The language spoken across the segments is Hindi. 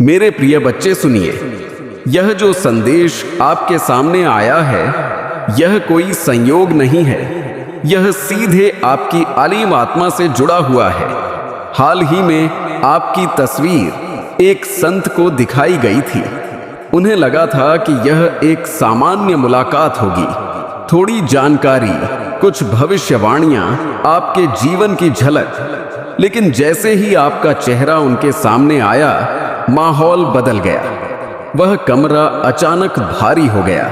मेरे प्रिय बच्चे सुनिए, यह जो संदेश आपके सामने आया है, यह कोई संयोग नहीं है। यह सीधे आपकी अलीम आत्मा से जुड़ा हुआ है। हाल ही में आपकी तस्वीर एक संत को दिखाई गई थी। उन्हें लगा था कि यह एक सामान्य मुलाकात होगी, थोड़ी जानकारी, कुछ भविष्यवाणियां, आपके जीवन की झलक। लेकिन जैसे ही आपका चेहरा उनके सामने आया, माहौल बदल गया। वह कमरा अचानक भारी हो गया।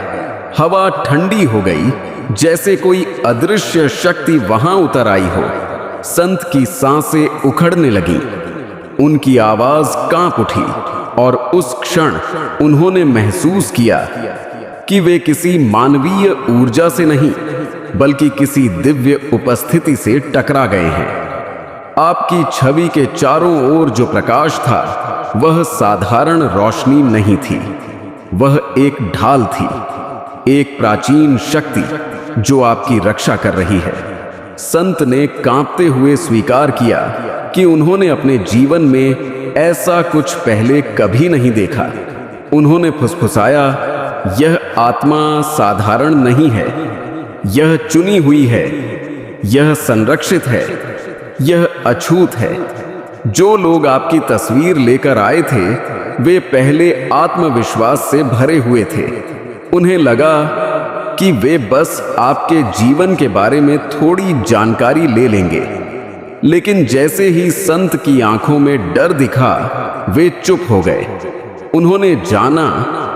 हवा ठंडी हो गई, जैसे कोई अदृश्य शक्ति वहां उतर आई हो। संत की सांसें उखड़ने लगीं, उनकी आवाज कांप उठी और उस क्षण उन्होंने महसूस किया कि वे किसी मानवीय ऊर्जा से नहीं, बल्कि किसी दिव्य उपस्थिति से टकरा गए हैं। आपकी छवि के चारों ओर जो प्रकाश था, वह साधारण रोशनी नहीं थी। वह एक ढाल थी, एक प्राचीन शक्ति जो आपकी रक्षा कर रही है। संत ने कांपते हुए स्वीकार किया कि उन्होंने अपने जीवन में ऐसा कुछ पहले कभी नहीं देखा। उन्होंने फुसफुसाया, यह आत्मा साधारण नहीं है, यह चुनी हुई है, यह संरक्षित है, यह अछूत है। जो लोग आपकी तस्वीर लेकर आए थे, वे पहले आत्मविश्वास से भरे हुए थे। उन्हें लगा कि वे बस आपके जीवन के बारे में थोड़ी जानकारी ले लेंगे। लेकिन जैसे ही संत की आंखों में डर दिखा, वे चुप हो गए। उन्होंने जाना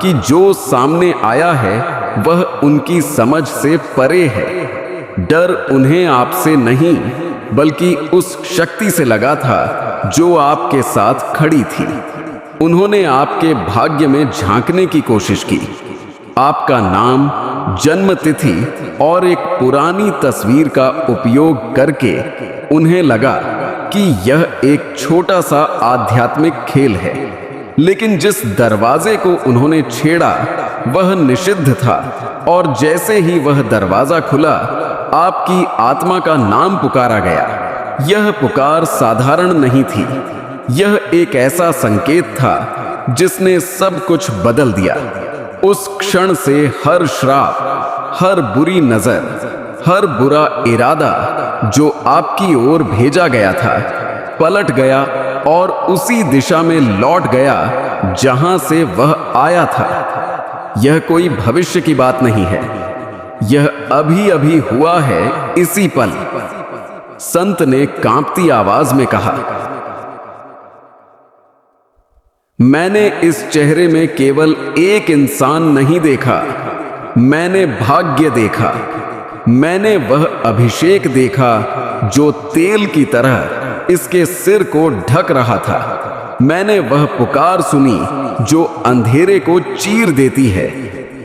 कि जो सामने आया है, वह उनकी समझ से परे है। डर उन्हें आपसे नहीं, बल्कि उस शक्ति से लगा था जो आपके साथ खड़ी थी। उन्होंने आपके भाग्य में झांकने की कोशिश की। आपका नाम, जन्म तिथि और एक पुरानी तस्वीर का उपयोग करके उन्हें लगा कि यह एक छोटा सा आध्यात्मिक खेल है। लेकिन जिस दरवाजे को उन्होंने छेड़ा, वह निषिद्ध था। और जैसे ही वह दरवाजा खुला, आपकी आत्मा का नाम पुकारा गया। यह पुकार साधारण नहीं थी। यह एक ऐसा संकेत था जिसने सब कुछ बदल दिया। उस क्षण से हर श्राप, हर बुरी नजर, हर बुरा इरादा जो आपकी ओर भेजा गया था, पलट गया और उसी दिशा में लौट गया जहां से वह आया था। यह कोई भविष्य की बात नहीं है, यह अभी अभी हुआ है, इसी पल। संत ने कांपती आवाज में कहा, मैंने इस चेहरे में केवल एक इंसान नहीं देखा, मैंने भाग्य देखा। मैंने वह अभिषेक देखा जो तेल की तरह इसके सिर को ढक रहा था। मैंने वह पुकार सुनी जो अंधेरे को चीर देती है।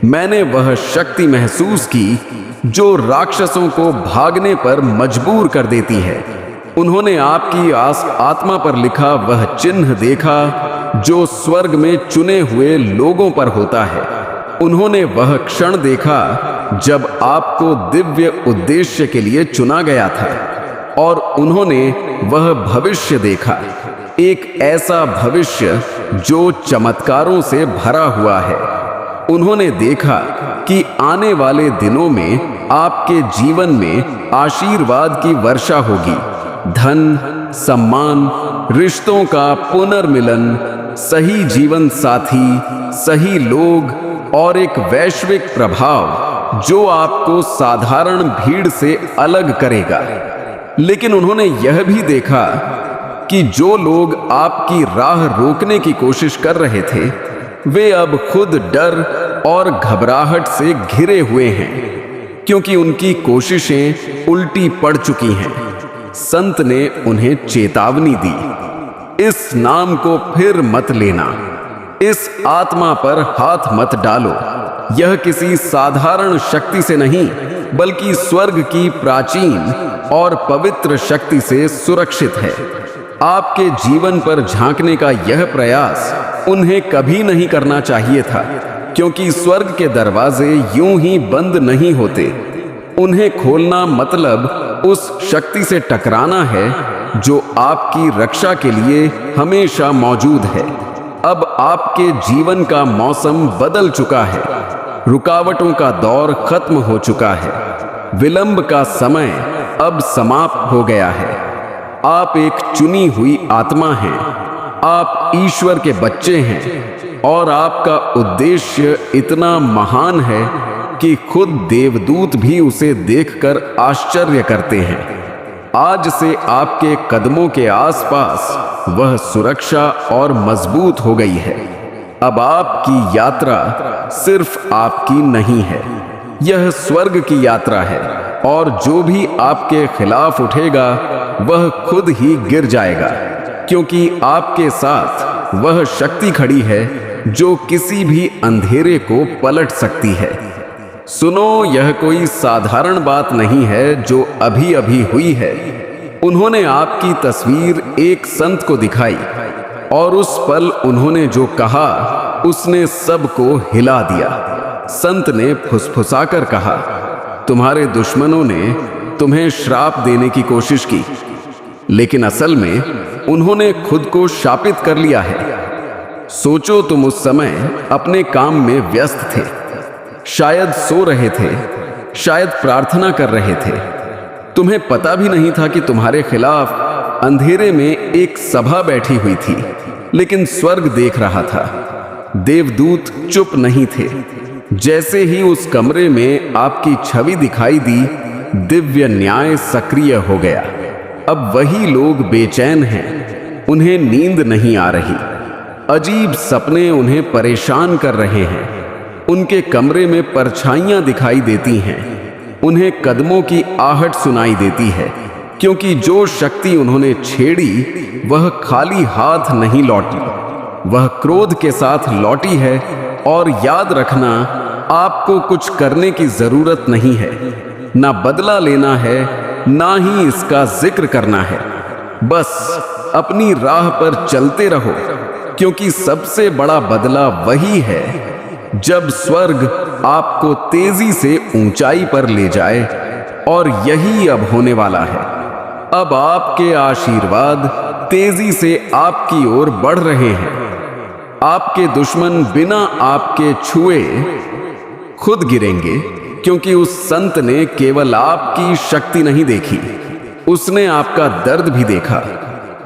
मैंने वह शक्ति महसूस की जो राक्षसों को भागने पर मजबूर कर देती है। उन्होंने आपकी आत्मा पर लिखा वह चिन्ह देखा जो स्वर्ग में चुने हुए लोगों पर होता है। उन्होंने वह क्षण देखा जब आपको दिव्य उद्देश्य के लिए चुना गया था। और उन्होंने वह भविष्य देखा, एक ऐसा भविष्य जो चमत्कारों से भरा हुआ है। उन्होंने देखा कि आने वाले दिनों में आपके जीवन में आशीर्वाद की वर्षा होगी। धन, सम्मान, रिश्तों का पुनर्मिलन, सही जीवन साथी, सही लोग और एक वैश्विक प्रभाव जो आपको साधारण भीड़ से अलग करेगा। लेकिन उन्होंने यह भी देखा कि जो लोग आपकी राह रोकने की कोशिश कर रहे थे, वे अब खुद डर और घबराहट से घिरे हुए हैं, क्योंकि उनकी कोशिशें उल्टी पड़ चुकी हैं। संत ने उन्हें चेतावनी दी, इस नाम को फिर मत लेना, इस आत्मा पर हाथ मत डालो। यह किसी साधारण शक्ति से नहीं, बल्कि स्वर्ग की प्राचीन और पवित्र शक्ति से सुरक्षित है। आपके जीवन पर झांकने का यह प्रयास उन्हें कभी नहीं करना चाहिए था, क्योंकि स्वर्ग के दरवाजे यूं ही बंद नहीं होते। उन्हें खोलना मतलब उस शक्ति से टकराना है जो आपकी रक्षा के लिए हमेशा मौजूद है। अब आपके जीवन का मौसम बदल चुका है। रुकावटों का दौर खत्म हो चुका है। विलंब का समय अब समाप्त हो गया है। आप एक चुनी हुई आत्मा हैं। आप ईश्वर के बच्चे हैं और आपका उद्देश्य इतना महान है कि खुद देवदूत भी उसे देखकर आश्चर्य करते हैं। आज से आपके कदमों के आसपास वह सुरक्षा और मजबूत हो गई है। अब आपकी यात्रा सिर्फ आपकी नहीं है, यह स्वर्ग की यात्रा है और जो भी आपके खिलाफ उठेगा वह खुद ही गिर जाएगा, क्योंकि आपके साथ वह शक्ति खड़ी है जो किसी भी अंधेरे को पलट सकती है। सुनो, यह कोई साधारण बात नहीं है जो अभी अभी हुई है। उन्होंने आपकी तस्वीर एक संत को दिखाई और उस पल उन्होंने जो कहा उसने सबको हिला दिया। संत ने फुसफुसाकर कहा, तुम्हारे दुश्मनों ने तुम्हें श्राप देने की कोशिश की, लेकिन असल में उन्होंने खुद को शापित कर लिया है। सोचो, तुम उस समय अपने काम में व्यस्त थे, शायद सो रहे थे, शायद प्रार्थना कर रहे थे। तुम्हें पता भी नहीं था कि तुम्हारे खिलाफ अंधेरे में एक सभा बैठी हुई थी, लेकिन स्वर्ग देख रहा था। देवदूत चुप नहीं थे। जैसे ही उस कमरे में आपकी छवि दिखाई दी, दिव्य न्याय सक्रिय हो गया। अब वही लोग बेचैन हैं, उन्हें नींद नहीं आ रही। अजीब सपने उन्हें परेशान कर रहे हैं। उनके कमरे में परछाइयां दिखाई देती हैं। उन्हें कदमों की आहट सुनाई देती है, क्योंकि जो शक्ति उन्होंने छेड़ी वह खाली हाथ नहीं लौटी, वह क्रोध के साथ लौटी है। और याद रखना, आपको कुछ करने की जरूरत नहीं है, ना बदला लेना है, ना ही इसका जिक्र करना है। बस अपनी राह पर चलते रहो, क्योंकि सबसे बड़ा बदला वही है जब स्वर्ग आपको तेजी से ऊंचाई पर ले जाए, और यही अब होने वाला है। अब आपके आशीर्वाद तेजी से आपकी ओर बढ़ रहे हैं। आपके दुश्मन बिना आपके छुए खुद गिरेंगे, क्योंकि उस संत ने केवल आपकी शक्ति नहीं देखी, उसने आपका दर्द भी देखा।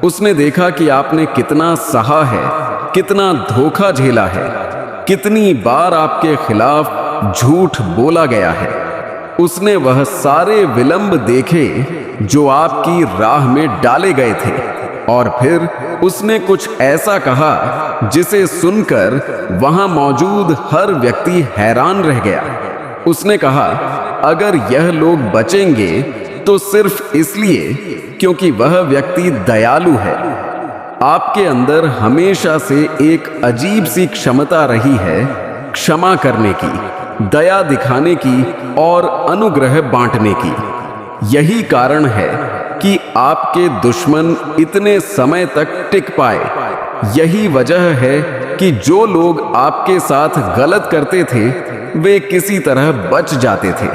उसने देखा कि आपने कितना सहा है, कितना धोखा झेला है, कितनी बार आपके खिलाफ झूठ बोला गया है। उसने वह सारे विलंब देखे जो आपकी राह में डाले गए थे, और फिर उसने कुछ ऐसा कहा जिसे सुनकर वहां मौजूद हर व्यक्ति हैरान रह गया। उसने कहा, अगर यह लोग बचेंगे तो सिर्फ इसलिए क्योंकि वह व्यक्ति दयालु है। आपके अंदर हमेशा से एक अजीब सी क्षमता रही है क्षमा करने की, दया दिखाने की और अनुग्रह बांटने की। यही कारण है कि आपके दुश्मन इतने समय तक टिक पाए। यही वजह है कि जो लोग आपके साथ गलत करते थे वे किसी तरह बच जाते थे।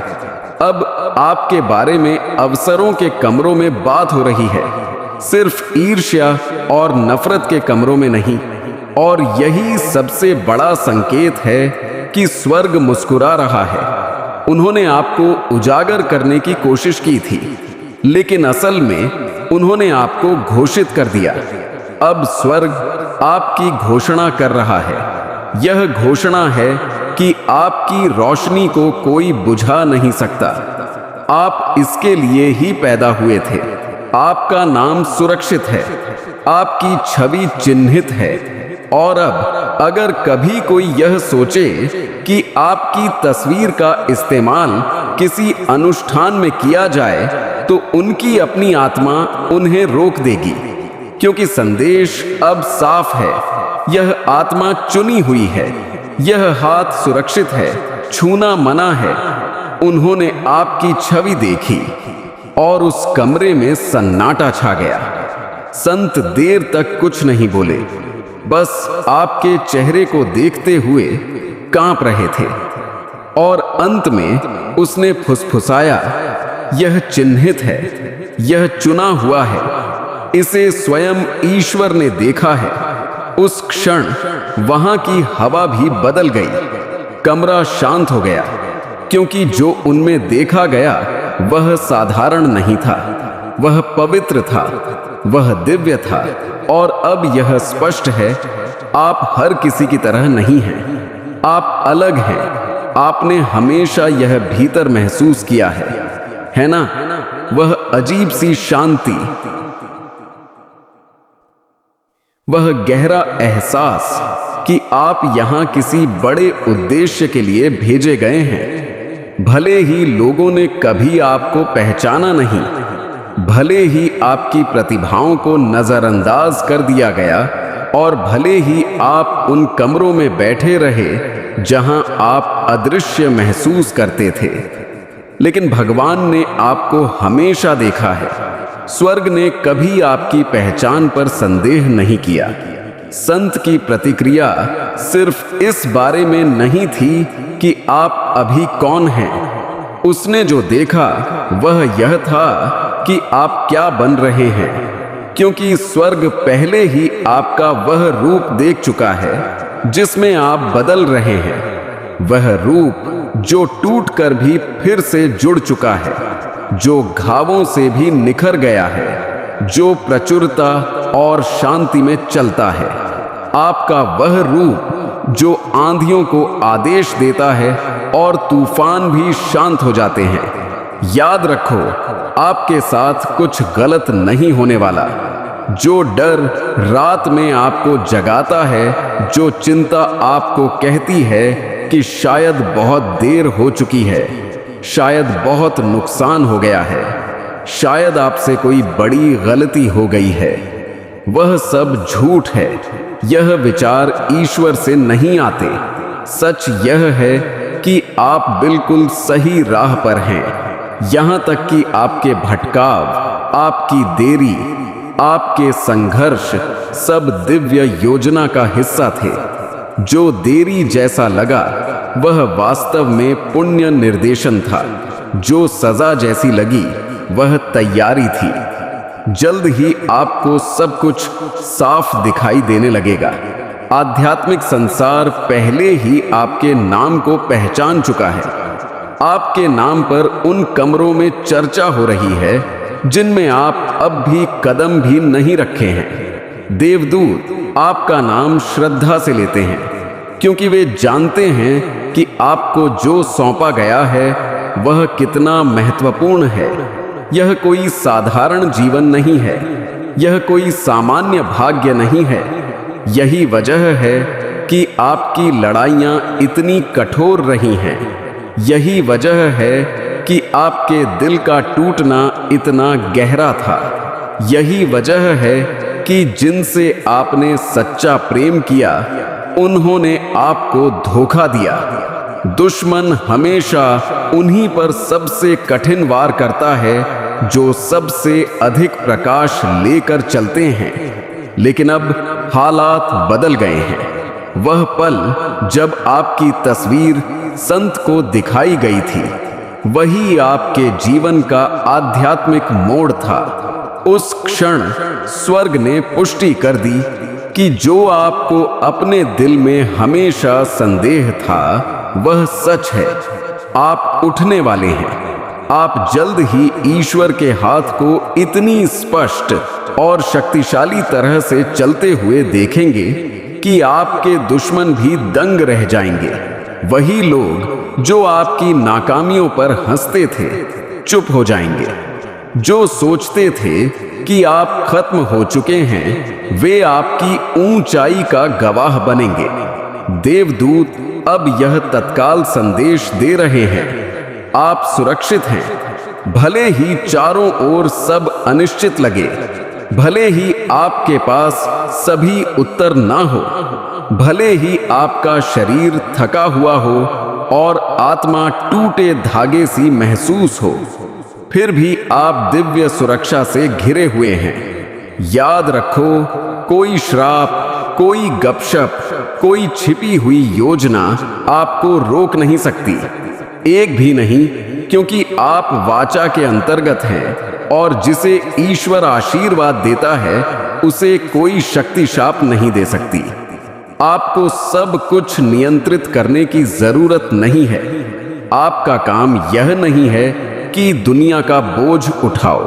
अब आपके बारे में अवसरों के कमरों में बात हो रही है, सिर्फ ईर्ष्या और नफरत के कमरों में नहीं। और यही सबसे बड़ा संकेत है कि स्वर्ग मुस्कुरा रहा है। उन्होंने आपको उजागर करने की कोशिश की थी, लेकिन असल में उन्होंने आपको घोषित कर दिया। अब स्वर्ग आपकी घोषणा कर रहा है। यह घोषणा है कि आपकी रोशनी को कोई बुझा नहीं सकता। आप इसके लिए ही पैदा हुए थे। आपका नाम सुरक्षित है, आपकी छवि चिन्हित है। और अब अगर कभी कोई यह सोचे कि आपकी तस्वीर का इस्तेमाल किसी अनुष्ठान में किया जाए, तो उनकी अपनी आत्मा उन्हें रोक देगी, क्योंकि संदेश अब साफ है। यह आत्मा चुनी हुई है, यह हाथ सुरक्षित है, छूना मना है। उन्होंने आपकी छवि देखी और उस कमरे में सन्नाटा छा गया। संत देर तक कुछ नहीं बोले, बस आपके चेहरे को देखते हुए कांप रहे थे। और अंत में उसने फुसफुसाया, यह चिन्हित है, यह चुना हुआ है, इसे स्वयं ईश्वर ने देखा है। उस क्षण वहां की हवा भी बदल गई। कमरा शांत हो गया, क्योंकि जो उनमें देखा गया वह साधारण नहीं था, वह पवित्र था, वह दिव्य था। और अब यह स्पष्ट है, आप हर किसी की तरह नहीं हैं, आप अलग हैं। आपने हमेशा यह भीतर महसूस किया है ना? वह अजीब सी शांति, वह गहरा एहसास कि आप यहां किसी बड़े उद्देश्य के लिए भेजे गए हैं। भले ही लोगों ने कभी आपको पहचाना नहीं, भले ही आपकी प्रतिभाओं को नजरअंदाज कर दिया गया, और भले ही आप उन कमरों में बैठे रहे जहां आप अदृश्य महसूस करते थे, लेकिन भगवान ने आपको हमेशा देखा है। स्वर्ग ने कभी आपकी पहचान पर संदेह नहीं किया। संत की प्रतिक्रिया सिर्फ इस बारे में नहीं थी कि आप अभी कौन हैं। उसने जो देखा वह यह था कि आप क्या बन रहे हैं, क्योंकि स्वर्ग पहले ही आपका वह रूप देख चुका है जिसमें आप बदल रहे हैं। वह रूप जो टूटकर भी फिर से जुड़ चुका है, जो घावों से भी निखर गया है, जो प्रचुरता और शांति में चलता है। आपका वह रूप जो आंधियों को आदेश देता है और तूफान भी शांत हो जाते हैं। याद रखो, आपके साथ कुछ गलत नहीं होने वाला। जो डर रात में आपको जगाता है, जो चिंता आपको कहती है कि शायद बहुत देर हो चुकी है, शायद बहुत नुकसान हो गया है, शायद आपसे कोई बड़ी गलती हो गई है, वह सब झूठ है। यह विचार ईश्वर से नहीं आते। सच यह है कि आप बिल्कुल सही राह पर हैं। यहां तक कि आपके भटकाव, आपकी देरी, आपके संघर्ष सब दिव्य योजना का हिस्सा थे। जो देरी जैसा लगा वह वास्तव में पुण्य निर्देशन था। जो सजा जैसी लगी वह तैयारी थी। जल्द ही आपको सब कुछ साफ दिखाई देने लगेगा। आध्यात्मिक संसार पहले ही आपके नाम को पहचान चुका है। आपके नाम पर उन कमरों में चर्चा हो रही है जिनमें आप अब भी कदम भी नहीं रखे हैं। देवदूत आपका नाम श्रद्धा से लेते हैं, क्योंकि वे जानते हैं कि आपको जो सौंपा गया है वह कितना महत्वपूर्ण है। यह कोई साधारण जीवन नहीं है, यह कोई सामान्य भाग्य नहीं है। यही वजह है कि आपकी लड़ाइयां इतनी कठोर रही हैं। यही वजह है कि आपके दिल का टूटना इतना गहरा था। यही वजह है कि जिनसे आपने सच्चा प्रेम किया उन्होंने आपको धोखा दिया। दुश्मन हमेशा उन्हीं पर सबसे कठिन वार करता है जो सबसे अधिक प्रकाश लेकर चलते हैं। लेकिन अब हालात बदल गए हैं। वह पल जब आपकी तस्वीर संत को दिखाई गई थी, वही आपके जीवन का आध्यात्मिक मोड़ था। उस क्षण स्वर्ग ने पुष्टि कर दी कि जो आपको अपने दिल में हमेशा संदेह था वह सच है। आप उठने वाले हैं। आप जल्द ही ईश्वर के हाथ को इतनी स्पष्ट और शक्तिशाली तरह से चलते हुए देखेंगे कि आपके दुश्मन भी दंग रह जाएंगे। वही लोग जो आपकी नाकामियों पर हंसते थे चुप हो जाएंगे। जो सोचते थे कि आप खत्म हो चुके हैं वे आपकी ऊंचाई का गवाह बनेंगे। देवदूत अब यह तत्काल संदेश दे रहे हैं, आप सुरक्षित हैं। भले ही चारों ओर सब अनिश्चित लगे, भले ही आपके पास सभी उत्तर ना हो, भले ही आपका शरीर थका हुआ हो और आत्मा टूटे धागे सी महसूस हो, फिर भी आप दिव्य सुरक्षा से घिरे हुए हैं। याद रखो, कोई श्राप, कोई गपशप, कोई छिपी हुई योजना आपको रोक नहीं सकती। एक भी नहीं, क्योंकि आप वाचा के अंतर्गत हैं और जिसे ईश्वर आशीर्वाद देता है उसे कोई शक्ति शाप नहीं दे सकती। आपको सब कुछ नियंत्रित करने की जरूरत नहीं है। आपका काम यह नहीं है कि दुनिया का बोझ उठाओ।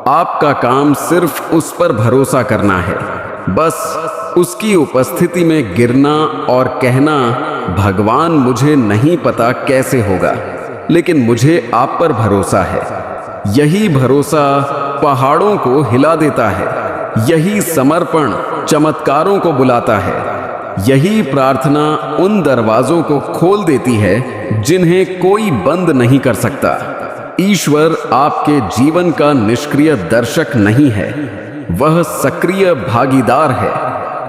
आपका काम सिर्फ उस पर भरोसा करना है, बस उसकी उपस्थिति में गिरना और कहना, भगवान मुझे नहीं पता कैसे होगा, लेकिन मुझे आप पर भरोसा है। यही भरोसा पहाड़ों को हिला देता है। यही समर्पण चमत्कारों को बुलाता है। यही प्रार्थना उन दरवाजों को खोल देती है जिन्हें कोई बंद नहीं कर सकता। ईश्वर आपके जीवन का निष्क्रिय दर्शक नहीं है, वह सक्रिय भागीदार है।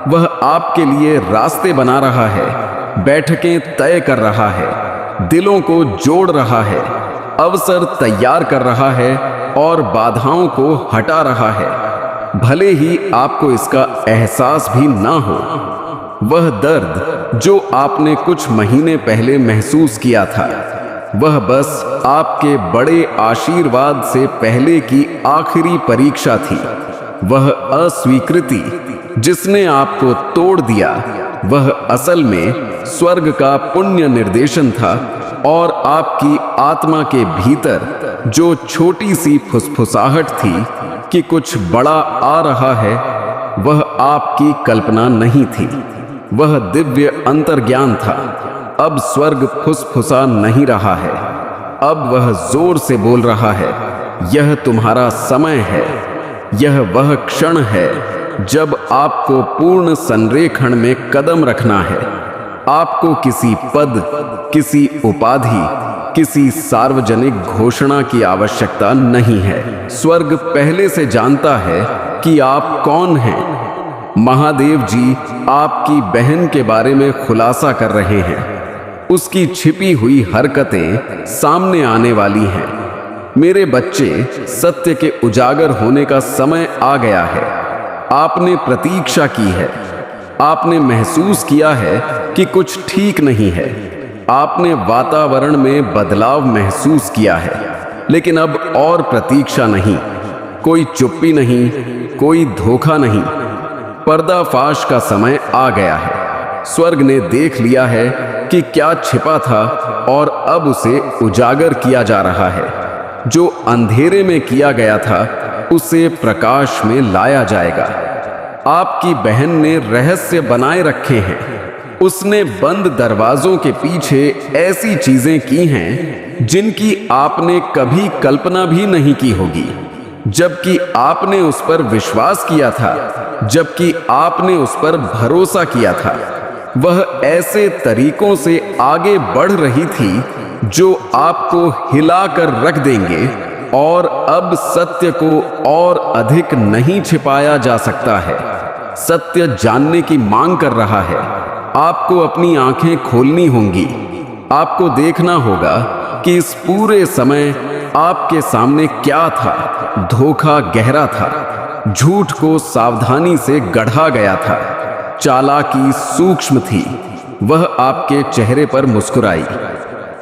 वह आपके लिए रास्ते बना रहा है, बैठकें तय कर रहा है, दिलों को जोड़ रहा है, अवसर तैयार कर रहा है और बाधाओं को हटा रहा है, भले ही आपको इसका एहसास भी ना हो। वह दर्द जो आपने कुछ महीने पहले महसूस किया था, वह बस आपके बड़े आशीर्वाद से पहले की आखिरी परीक्षा थी। वह अस्वीकृति जिसने आपको तोड़ दिया, वह असल में स्वर्ग का पुण्य निर्देशन था। और आपकी आत्मा के भीतर जो छोटी सी फुसफुसाहट थी कि कुछ बड़ा आ रहा है, वह आपकी कल्पना नहीं थी, वह दिव्य अंतर्ज्ञान था। अब स्वर्ग फुसफुसा नहीं रहा है, अब वह जोर से बोल रहा है, यह तुम्हारा समय है। यह वह क्षण है जब आपको पूर्ण संरेखण में कदम रखना है। आपको किसी पद, किसी उपाधि, किसी सार्वजनिक घोषणा की आवश्यकता नहीं है। स्वर्ग पहले से जानता है कि आप कौन हैं। महादेव जी आपकी बहन के बारे में खुलासा कर रहे हैं। उसकी छिपी हुई हरकतें सामने आने वाली हैं। मेरे बच्चे, सत्य के उजागर होने का समय आ गया है। आपने प्रतीक्षा की है, आपने महसूस किया है कि कुछ ठीक नहीं है, आपने वातावरण में बदलाव महसूस किया है, लेकिन अब और प्रतीक्षा नहीं, कोई चुप्पी नहीं, कोई धोखा नहीं। पर्दाफाश का समय आ गया है। स्वर्ग ने देख लिया है कि क्या छिपा था और अब उसे उजागर किया जा रहा है। जो अंधेरे में किया गया था, उसे प्रकाश में लाया जाएगा। आपकी बहन ने रहस्य बनाए रखे हैं। उसने बंद दरवाजों के पीछे ऐसी चीजें की हैं जिनकी आपने कभी कल्पना भी नहीं की होगी। जबकि आपने उस पर विश्वास किया था, जबकि आपने उस पर भरोसा किया था, वह ऐसे तरीकों से आगे बढ़ रही थी जो आपको हिलाकर रख देंगे। और अब सत्य को और अधिक नहीं छिपाया जा सकता है। सत्य जानने की मांग कर रहा है। आपको अपनी आंखें खोलनी होंगी। आपको देखना होगा कि इस पूरे समय आपके सामने क्या था। धोखा गहरा था, झूठ को सावधानी से गढ़ा गया था, चालाकी सूक्ष्म थी। वह आपके चेहरे पर मुस्कुराई।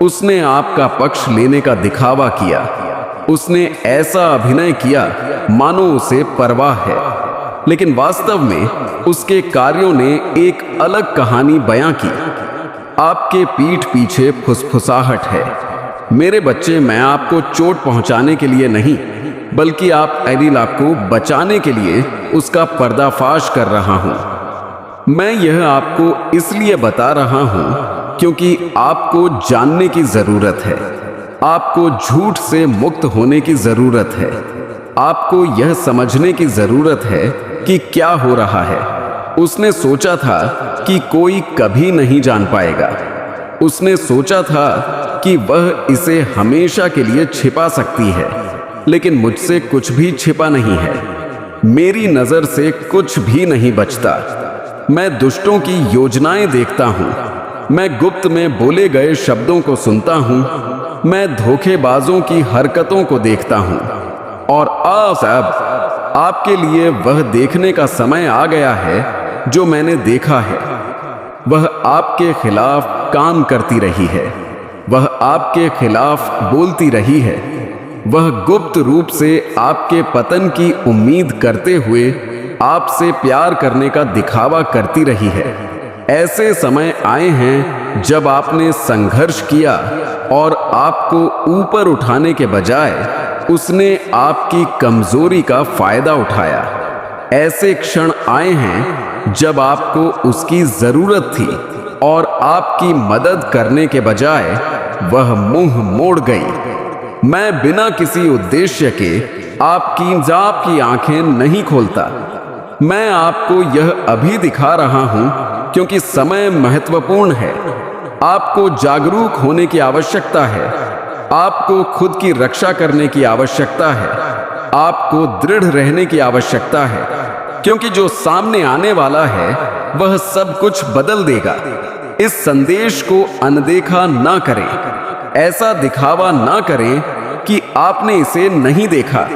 उसने आपका पक्ष लेने का दिखावा किया। उसने ऐसा अभिनय किया मानो उसे परवाह है, लेकिन वास्तव में उसके कार्यों ने एक अलग कहानी बयां की। आपके पीठ पीछे फुसफुसाहट है। मेरे बच्चे, मैं आपको चोट पहुंचाने के लिए नहीं, बल्कि आप एडिला को बचाने के लिए उसका पर्दाफाश कर रहा हूं। मैं यह आपको इसलिए बता रहा हूं क्योंकि आपको जानने की जरूरत है। आपको झूठ से मुक्त होने की जरूरत है। आपको यह समझने की जरूरत है कि क्या हो रहा है। उसने सोचा था कि कोई कभी नहीं जान पाएगा। उसने सोचा था कि वह इसे हमेशा के लिए छिपा सकती है, लेकिन मुझसे कुछ भी छिपा नहीं है। मेरी नजर से कुछ भी नहीं बचता। मैं दुष्टों की योजनाएं देखता हूं। मैं गुप्त में बोले गए शब्दों को सुनता हूं। मैं धोखेबाजों की हरकतों को देखता हूं। और अब आपके लिए वह देखने का समय आ गया है जो मैंने देखा है। वह आपके खिलाफ काम करती रही है। वह आपके खिलाफ बोलती रही है। वह गुप्त रूप से आपके पतन की उम्मीद करते हुए आपसे प्यार करने का दिखावा करती रही है। ऐसे समय आए हैं जब आपने संघर्ष किया और आपको ऊपर उठाने के बजाय उसने आपकी कमजोरी का फायदा उठाया। ऐसे क्षण आए हैं जब आपको उसकी जरूरत थी और आपकी मदद करने के बजाय वह मुंह मोड़ गई। मैं बिना किसी उद्देश्य के आपकी आंखें नहीं खोलता। मैं आपको यह अभी दिखा रहा हूं क्योंकि समय महत्वपूर्ण है। आपको जागरूक होने की आवश्यकता है। आपको खुद की रक्षा करने की आवश्यकता है। आपको दृढ़ रहने की आवश्यकता है, क्योंकि जो सामने आने वाला है वह सब कुछ बदल देगा। इस संदेश को अनदेखा ना करें। ऐसा दिखावा ना करें कि आपने इसे नहीं देखा।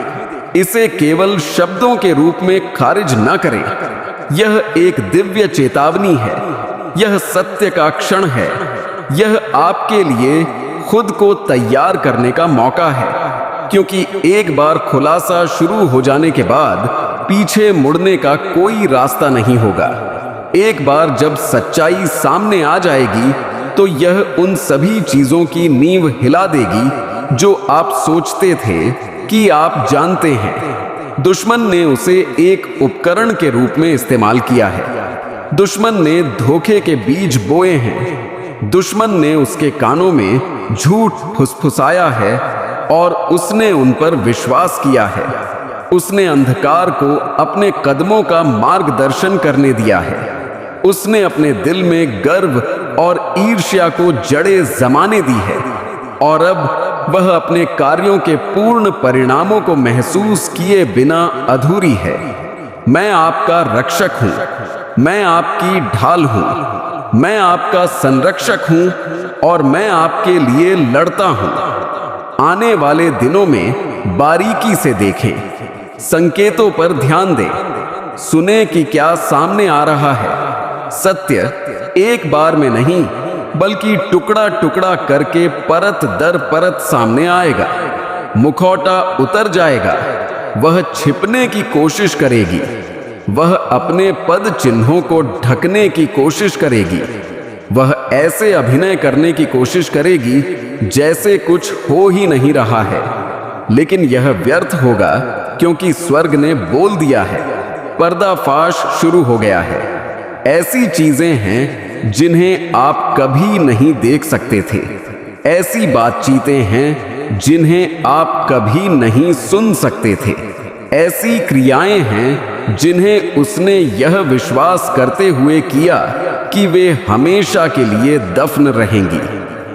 इसे केवल शब्दों के रूप में खारिज ना करें। यह एक दिव्य चेतावनी है। यह सत्य का क्षण है। यह आपके लिए खुद को तैयार करने का मौका है, क्योंकि एक बार खुलासा शुरू हो जाने के बाद पीछे मुड़ने का कोई रास्ता नहीं होगा। एक बार जब सच्चाई सामने आ जाएगी तो यह उन सभी चीजों की नींव हिला देगी जो आप सोचते थे कि आप जानते हैं। दुश्मन ने उसे एक उपकरण के रूप में इस्तेमाल किया है। दुश्मन ने धोखे के बीज बोए हैं। दुश्मन ने उसके कानों में झूठ फुसफुसाया है और उसने उन पर विश्वास किया है। उसने अंधकार को अपने कदमों का मार्गदर्शन करने दिया है। उसने अपने दिल में गर्व और ईर्ष्या को जड़ें जमाने दी है और अब वह अपने कार्यों के पूर्ण परिणामों को महसूस किए बिना अधूरी है। मैं आपका रक्षक हूं। मैं आपकी ढाल हूं। मैं आपका संरक्षक हूं और मैं आपके लिए लड़ता हूं। आने वाले दिनों में बारीकी से देखें। संकेतों पर ध्यान दें। सुने कि क्या सामने आ रहा है। सत्य एक बार में नहीं, बल्कि टुकड़ा टुकड़ा करके परत दर परत सामने आएगा। मुखौटा उतर जाएगा। वह छिपने की कोशिश करेगी। वह अपने पद चिन्हों को ढकने की कोशिश करेगी। वह ऐसे अभिनय करने की कोशिश करेगी जैसे कुछ हो ही नहीं रहा है, लेकिन यह व्यर्थ होगा, क्योंकि स्वर्ग ने बोल दिया है। पर्दाफाश शुरू हो गया है। ऐसी चीजें हैं जिन्हें आप कभी नहीं देख सकते थे। ऐसी बातचीतें हैं जिन्हें आप कभी नहीं सुन सकते थे। ऐसी क्रियाएं हैं जिन्हें उसने यह विश्वास करते हुए किया कि वे हमेशा के लिए दफन रहेंगी।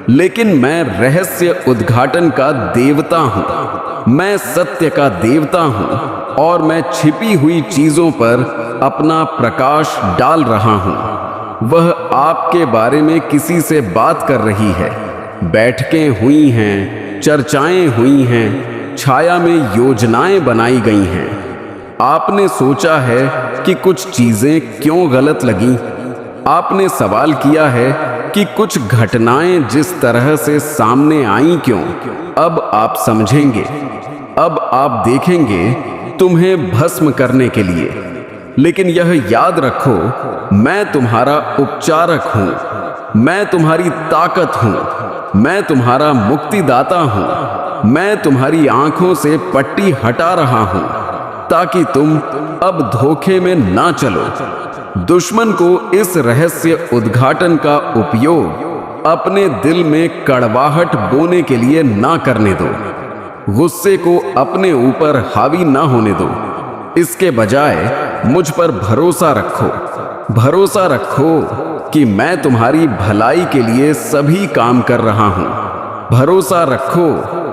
लेकिन मैं रहस्य उद्घाटन का देवता हूं। मैं सत्य का देवता हूं और मैं छिपी हुई चीजों पर अपना प्रकाश डाल रहा हूं। वह आपके बारे में किसी से बात कर रही है। बैठकें हुई हैं, चर्चाएं हुई हैं, छाया में योजनाएं बनाई गई हैं। आपने सोचा है कि कुछ चीजें क्यों गलत लगीं। आपने सवाल किया है कि कुछ घटनाएं जिस तरह से सामने आईं क्यों। अब आप समझेंगे। अब आप देखेंगे तुम्हें भस्म करने के लिए। लेकिन यह याद रखो, मैं तुम्हारा उपचारक हूं। मैं तुम्हारी ताकत हूं। मैं तुम्हारा मुक्तिदाता हूं। मैं तुम्हारी आंखों से पट्टी हटा रहा हूं ताकि तुम अब धोखे में ना चलो। दुश्मन को इस रहस्य उद्घाटन का उपयोग अपने दिल में कड़वाहट बोने के लिए ना करने दो। गुस्से को अपने ऊपर हावी ना होने दो। इसके बजाय मुझ पर भरोसा रखो। भरोसा रखो कि मैं तुम्हारी भलाई के लिए सभी काम कर रहा हूं। भरोसा रखो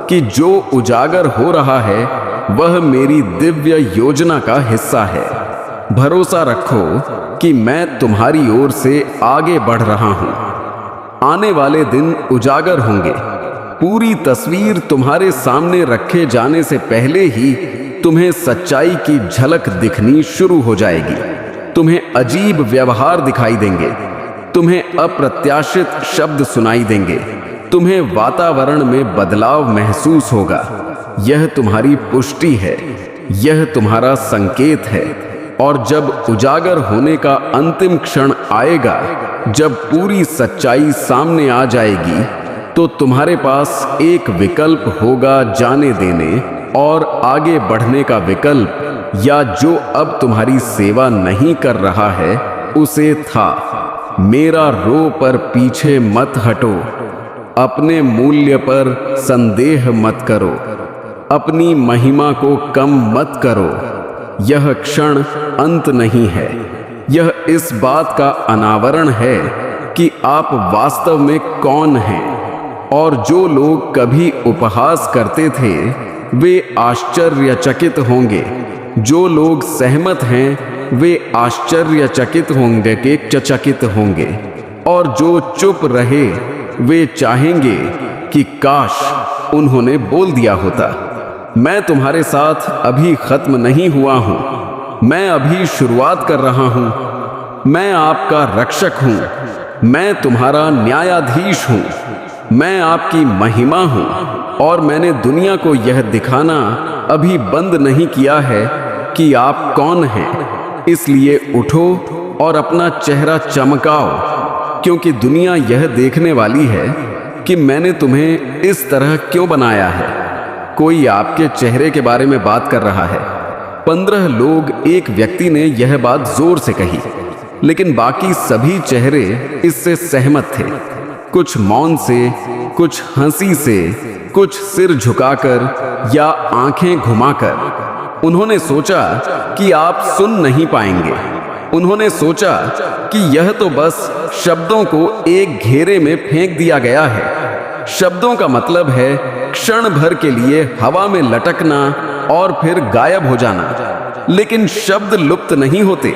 कि जो उजागर हो रहा है वह मेरी दिव्य योजना का हिस्सा है। भरोसा रखो कि मैं तुम्हारी ओर से आगे बढ़ रहा हूं। आने वाले दिन उजागर होंगे। पूरी तस्वीर तुम्हारे सामने रखे जाने से पहले ही तुम्हें सच्चाई की झलक दिखनी शुरू हो जाएगी। तुम्हें अजीब व्यवहार दिखाई देंगे। तुम्हें अप्रत्याशित शब्द सुनाई देंगे। तुम्हें वातावरण में बदलाव महसूस होगा। यह तुम्हारी पुष्टि है। यह तुम्हारा संकेत है और जब उजागर होने का अंतिम क्षण आएगा, जब पूरी सच्चाई सामने आ जाएगी, तो तुम्हारे पास एक विकल्प होगा, जाने देने और आगे बढ़ने का विकल्प, या जो अब तुम्हारी सेवा नहीं कर रहा है उसे था। मेरा रो पर पीछे मत हटो, अपने मूल्य पर संदेह मत करो, अपनी महिमा को कम मत करो। यह क्षण अंत नहीं है, यह इस बात का अनावरण है कि आप वास्तव में कौन हैं। और जो लोग कभी उपहास करते थे वे आश्चर्यचकित होंगे, जो लोग सहमत हैं वे आश्चर्यचकित होंगे कि चकित होंगे, और जो चुप रहे वे चाहेंगे कि काश उन्होंने बोल दिया होता। मैं तुम्हारे साथ अभी खत्म नहीं हुआ हूं, मैं अभी शुरुआत कर रहा हूं। मैं आपका रक्षक हूं, मैं तुम्हारा न्यायाधीश हूं, मैं आपकी महिमा हूं, और मैंने दुनिया को यह दिखाना अभी बंद नहीं किया है कि आप कौन हैं। इसलिए उठो और अपना चेहरा चमकाओ, क्योंकि दुनिया यह देखने वाली है कि मैंने तुम्हें इस तरह क्यों बनाया है। कोई आपके चेहरे के बारे में बात कर रहा है। 15 लोग एक व्यक्ति ने यह बात जोर से कही, लेकिन बाकी सभी चेहरे इससे सहमत थे। कुछ मौन से, कुछ हंसी से, कुछ सिर झुकाकर या आंखें घुमाकर। उन्होंने सोचा कि आप सुन नहीं पाएंगे। उन्होंने सोचा कि यह तो बस शब्दों को एक घेरे में फेंक दिया गया है। शब्दों का मतलब है क्षण भर के लिए हवा में लटकना और फिर गायब हो जाना। लेकिन शब्द लुप्त नहीं होते,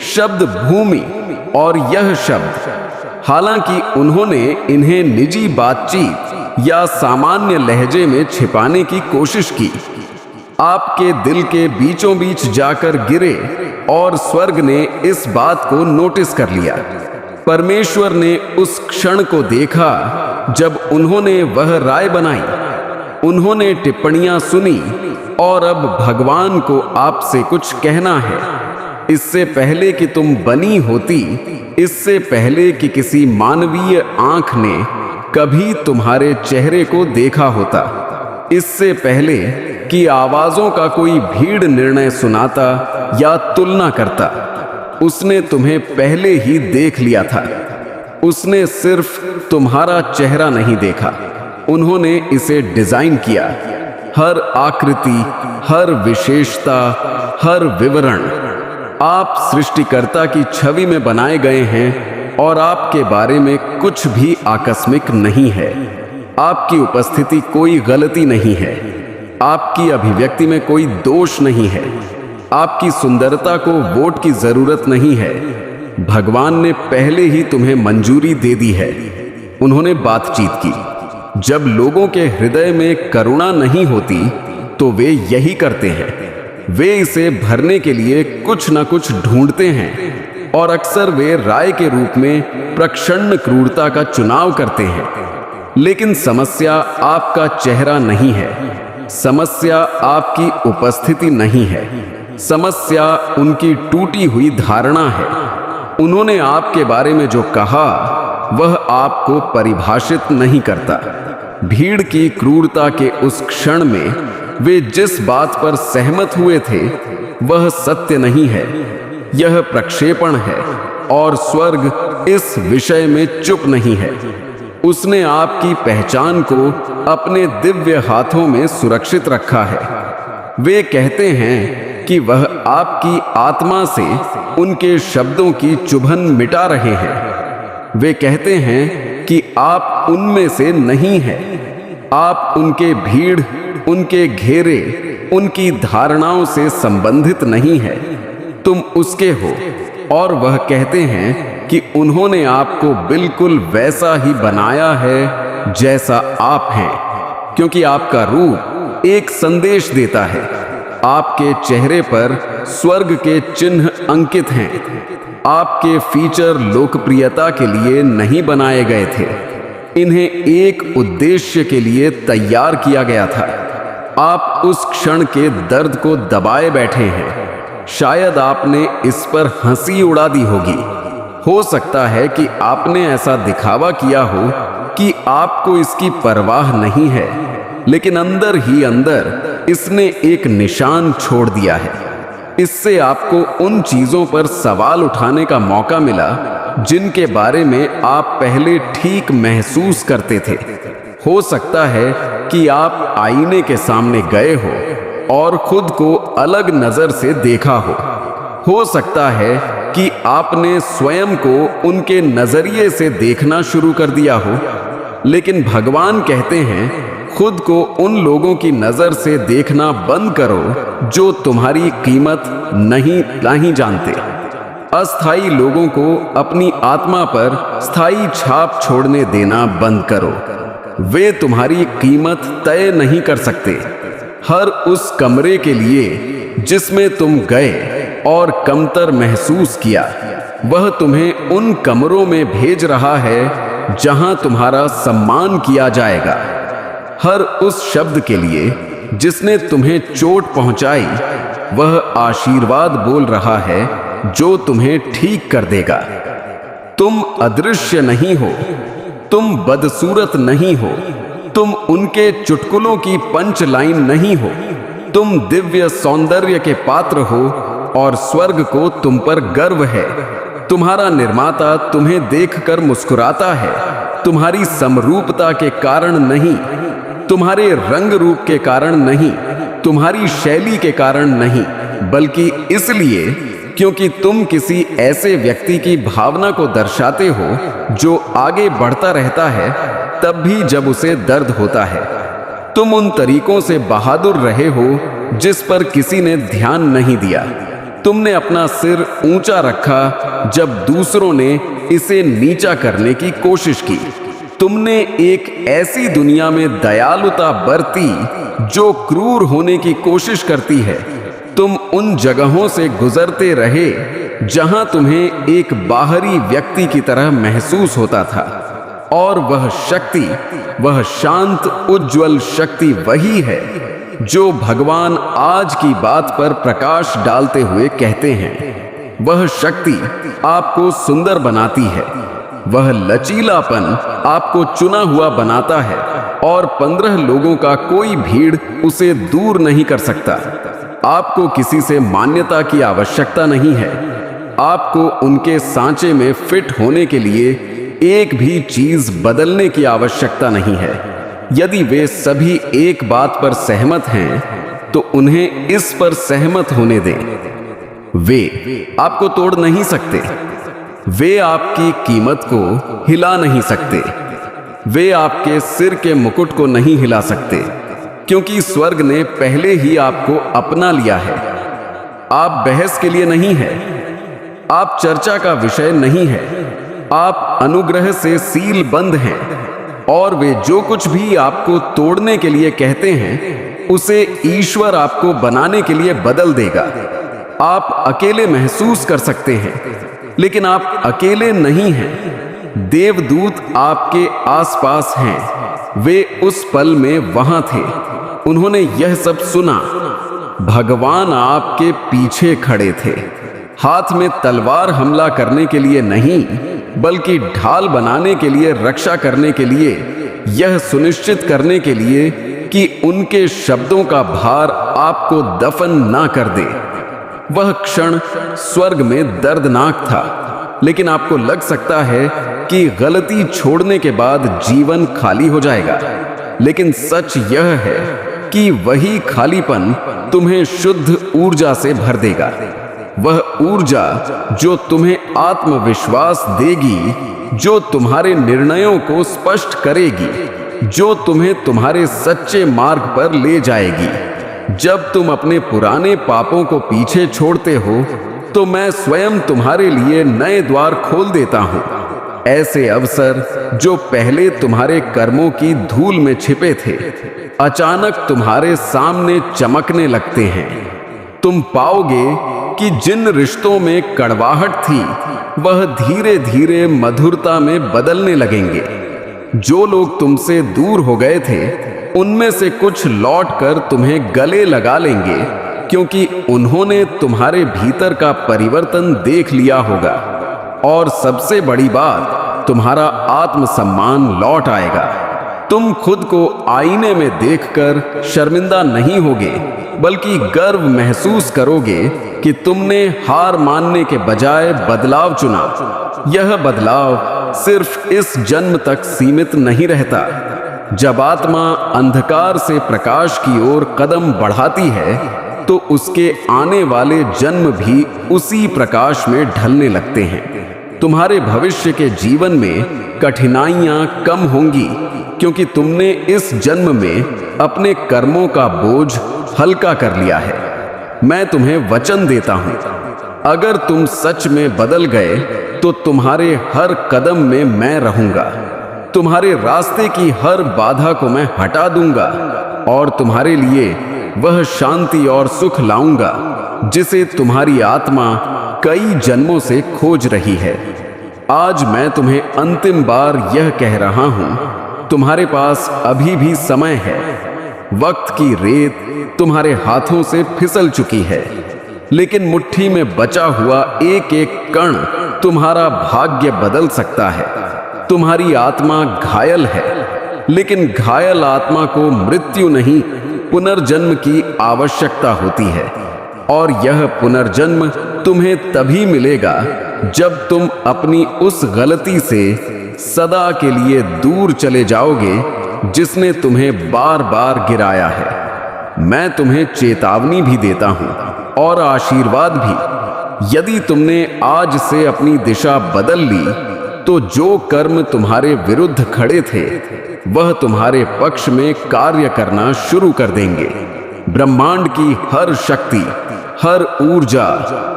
शब्द भूमि, और यह शब्द, हालांकि उन्होंने इन्हें निजी बातचीत या सामान्य लहजे में छिपाने की कोशिश की, आपके दिल के बीचों बीच जाकर गिरे और स्वर्ग ने इस बात को नोटिस कर लिया। परमेश्वर ने उस क्षण को देखा जब उन्होंने वह राय बनाई। उन्होंने टिप्पणियां सुनी और अब भगवान को आपसे कुछ कहना है। इससे पहले कि तुम बनी होती, इससे पहले कि किसी मानवीय आंख ने कभी तुम्हारे चेहरे को देखा होता, इससे पहले कि आवाजों का कोई भीड़ निर्णय सुनाता या तुलना करता, उसने तुम्हें पहले ही देख लिया था। उसने सिर्फ तुम्हारा चेहरा नहीं देखा, उन्होंने इसे डिजाइन किया। हर आकृति, हर विशेषता, हर विवरण। आप सृष्टिकर्ता की छवि में बनाए गए हैं और आपके बारे में कुछ भी आकस्मिक नहीं है। आपकी उपस्थिति कोई गलती नहीं है, आपकी अभिव्यक्ति में कोई दोष नहीं है, आपकी सुंदरता को वोट की जरूरत नहीं है। भगवान ने पहले ही तुम्हें मंजूरी दे दी है। उन्होंने बातचीत की। जब लोगों के हृदय में करुणा नहीं होती तो वे यही करते हैं, वे इसे भरने के लिए कुछ न कुछ ढूंढते हैं, और अक्सर वे राय के रूप में प्रक्षण्ण क्रूरता का चुनाव करते हैं। लेकिन समस्या आपका चेहरा नहीं है, समस्या आपकी उपस्थिति नहीं है, समस्या उनकी टूटी हुई धारणा है। उन्होंने आपके बारे में जो कहा वह आपको परिभाषित नहीं करता। भीड़ की क्रूरता के उस क्षण में वे जिस बात पर सहमत हुए थे वह सत्य नहीं है, यह प्रक्षेपण है, और स्वर्ग इस विषय में चुप नहीं है। उसने आपकी पहचान को अपने दिव्य हाथों में सुरक्षित रखा है। वे कहते हैं कि वह आपकी आत्मा से उनके शब्दों की चुभन मिटा रहे हैं। वे कहते हैं कि आप उनमें से नहीं हैं, आप उनके भीड़, उनके घेरे, उनकी धारणाओं से संबंधित नहीं है, तुम उसके हो। और वह कहते हैं कि उन्होंने आपको बिल्कुल वैसा ही बनाया है जैसा आप हैं, क्योंकि आपका रूप एक संदेश देता है। आपके चेहरे पर स्वर्ग के चिन्ह अंकित हैं। आपके फीचर लोकप्रियता के लिए नहीं बनाए गए थे, इन्हें एक उद्देश्य के लिए तैयार किया गया था। आप उस क्षण के दर्द को दबाए बैठे हैं, शायद आपने इस पर हंसी उड़ा दी होगी। हो सकता है कि आपने ऐसा दिखावा किया हो कि आपको इसकी परवाह नहीं है, लेकिन अंदर ही अंदर इसने एक निशान छोड़ दिया है। इससे आपको उन चीजों पर सवाल उठाने का मौका मिला जिनके बारे में आप पहले ठीक महसूस करते थे। हो सकता है कि आप आईने के सामने गए हो और खुद को अलग नजर से देखा हो सकता है कि आपने स्वयं को उनके नजरिए से देखना शुरू कर दिया हो, लेकिन भगवान कहते हैं खुद को उन लोगों की नजर से देखना बंद करो जो तुम्हारी कीमत नहीं जानते। अस्थाई लोगों को अपनी आत्मा पर स्थायी छाप छोड़ने देना बंद करो। वे तुम्हारी कीमत तय नहीं कर सकते। हर उस कमरे के लिए जिसमें तुम गए और कमतर महसूस किया, वह तुम्हें उन कमरों में भेज रहा है जहां तुम्हारा सम्मान किया जाएगा। हर उस शब्द के लिए जिसने तुम्हें चोट पहुंचाई, वह आशीर्वाद बोल रहा है जो तुम्हें ठीक कर देगा। तुम अदृश्य नहीं हो, तुम बदसूरत नहीं हो, तुम उनके चुटकुलों की पंच लाइन नहीं हो। तुम दिव्य सौंदर्य के पात्र हो और स्वर्ग को तुम पर गर्व है। तुम्हारा निर्माता तुम्हें देखकर मुस्कुराता है, तुम्हारी समरूपता के कारण नहीं, तुम्हारे रंग रूप के कारण नहीं, तुम्हारी शैली के कारण नहीं, बल्कि इसलिए क्योंकि तुम किसी ऐसे व्यक्ति की भावना को दर्शाते हो जो आगे बढ़ता रहता है तब भी जब उसे दर्द होता है। तुम उन तरीकों से बहादुर रहे हो जिस पर किसी ने ध्यान नहीं दिया। तुमने अपना सिर ऊंचा रखा जब दूसरों ने इसे नीचा करने की कोशिश की। तुमने एक ऐसी दुनिया में दयालुता बरती जो क्रूर होने की कोशिश करती है। तुम उन जगहों से गुजरते रहे जहां तुम्हें एक बाहरी व्यक्ति की तरह महसूस होता था, और वह शक्ति, वह शांत उज्ज्वल शक्ति वही है जो भगवान आज की बात पर प्रकाश डालते हुए कहते हैं। वह शक्ति आपको सुंदर बनाती है, वह लचीलापन आपको चुना हुआ बनाता है, और 15 लोगों का कोई भीड़ उसे दूर नहीं कर सकता। आपको किसी से मान्यता की आवश्यकता नहीं है। आपको उनके सांचे में फिट होने के लिए एक भी चीज बदलने की आवश्यकता नहीं है। यदि वे सभी एक बात पर सहमत हैं तो उन्हें इस पर सहमत होने दें। वे आपको तोड़ नहीं सकते, वे आपकी कीमत को हिला नहीं सकते, वे आपके सिर के मुकुट को नहीं हिला सकते, क्योंकि स्वर्ग ने पहले ही आपको अपना लिया है। आप बहस के लिए नहीं है, आप चर्चा का विषय नहीं है, आप अनुग्रह से सील बंद हैं, और वे जो कुछ भी आपको तोड़ने के लिए कहते हैं उसे ईश्वर आपको बनाने के लिए बदल देगा। आप अकेले महसूस कर सकते हैं, लेकिन आप अकेले नहीं हैं। देवदूत आपके आसपास हैं। वे उस पल में वहां थे, उन्होंने यह सब सुना। भगवान आपके पीछे खड़े थे, हाथ में तलवार हमला करने के लिए नहीं, बल्कि ढाल बनाने के लिए, रक्षा करने के लिए, यह सुनिश्चित करने के लिए कि उनके शब्दों का भार आपको दफन ना कर दे। वह क्षण स्वर्ग में दर्दनाक था, लेकिन आपको लग सकता है कि गलती छोड़ने के बाद जीवन खाली हो जाएगा, लेकिन सच यह है कि वही खालीपन तुम्हें शुद्ध ऊर्जा से भर देगा। वह ऊर्जा जो तुम्हें आत्मविश्वास देगी, जो तुम्हारे निर्णयों को स्पष्ट करेगी, जो तुम्हें तुम्हारे सच्चे मार्ग पर ले जाएगी। जब तुम अपने पुराने पापों को पीछे छोड़ते हो तो मैं स्वयं तुम्हारे लिए नए द्वार खोल देता हूं। ऐसे अवसर जो पहले तुम्हारे कर्मों की धूल में छिपे थे, अचानक तुम्हारे सामने चमकने लगते हैं। तुम पाओगे कि जिन रिश्तों में कड़वाहट थी वह धीरे धीरे मधुरता में बदलने लगेंगे। जो लोग तुमसे दूर हो गए थे उनमें से कुछ लौटकर तुम्हें गले लगा लेंगे, क्योंकि उन्होंने तुम्हारे भीतर का परिवर्तन देख लिया होगा। और सबसे बड़ी बात, तुम्हारा आत्मसम्मान लौट आएगा। तुम खुद को आईने में देखकर शर्मिंदा नहीं होगे, बल्कि गर्व महसूस करोगे कि तुमने हार मानने के बजाय बदलाव चुना। यह बदलाव सिर्फ इस जन्म तक सीमित नहीं रहता। जब आत्मा अंधकार से प्रकाश की ओर कदम बढ़ाती है, तो उसके आने वाले जन्म भी उसी प्रकाश में ढलने लगते हैं। तुम्हारे भविष्य के जीवन में कठिनाइयां कम होंगी, क्योंकि तुमने इस जन्म में अपने कर्मों का बोझ हल्का कर लिया है। मैं तुम्हें वचन देता हूं, अगर तुम सच में बदल गए तो तुम्हारे हर कदम में मैं रहूंगा। तुम्हारे रास्ते की हर बाधा को मैं हटा दूंगा और तुम्हारे लिए वह शांति और सुख लाऊंगा जिसे तुम्हारी आत्मा कई जन्मों से खोज रही है। आज मैं तुम्हें अंतिम बार यह कह रहा हूं, तुम्हारे पास अभी भी समय है। वक्त की रेत तुम्हारे हाथों से फिसल चुकी है, लेकिन मुट्ठी में बचा हुआ एक एक कण तुम्हारा भाग्य बदल सकता है। तुम्हारी आत्मा घायल है, लेकिन घायल आत्मा को मृत्यु नहीं, पुनर्जन्म की आवश्यकता होती है। और यह पुनर्जन्म तुम्हें तभी मिलेगा जब तुम अपनी उस गलती से सदा के लिए दूर चले जाओगे जिसने तुम्हें बार बार गिराया है। मैं तुम्हें चेतावनी भी देता हूं और आशीर्वाद भी। यदि तुमने आज से अपनी दिशा बदल ली, तो जो कर्म तुम्हारे विरुद्ध खड़े थे वह तुम्हारे पक्ष में कार्य करना शुरू कर देंगे। ब्रह्मांड की हर शक्ति, हर ऊर्जा,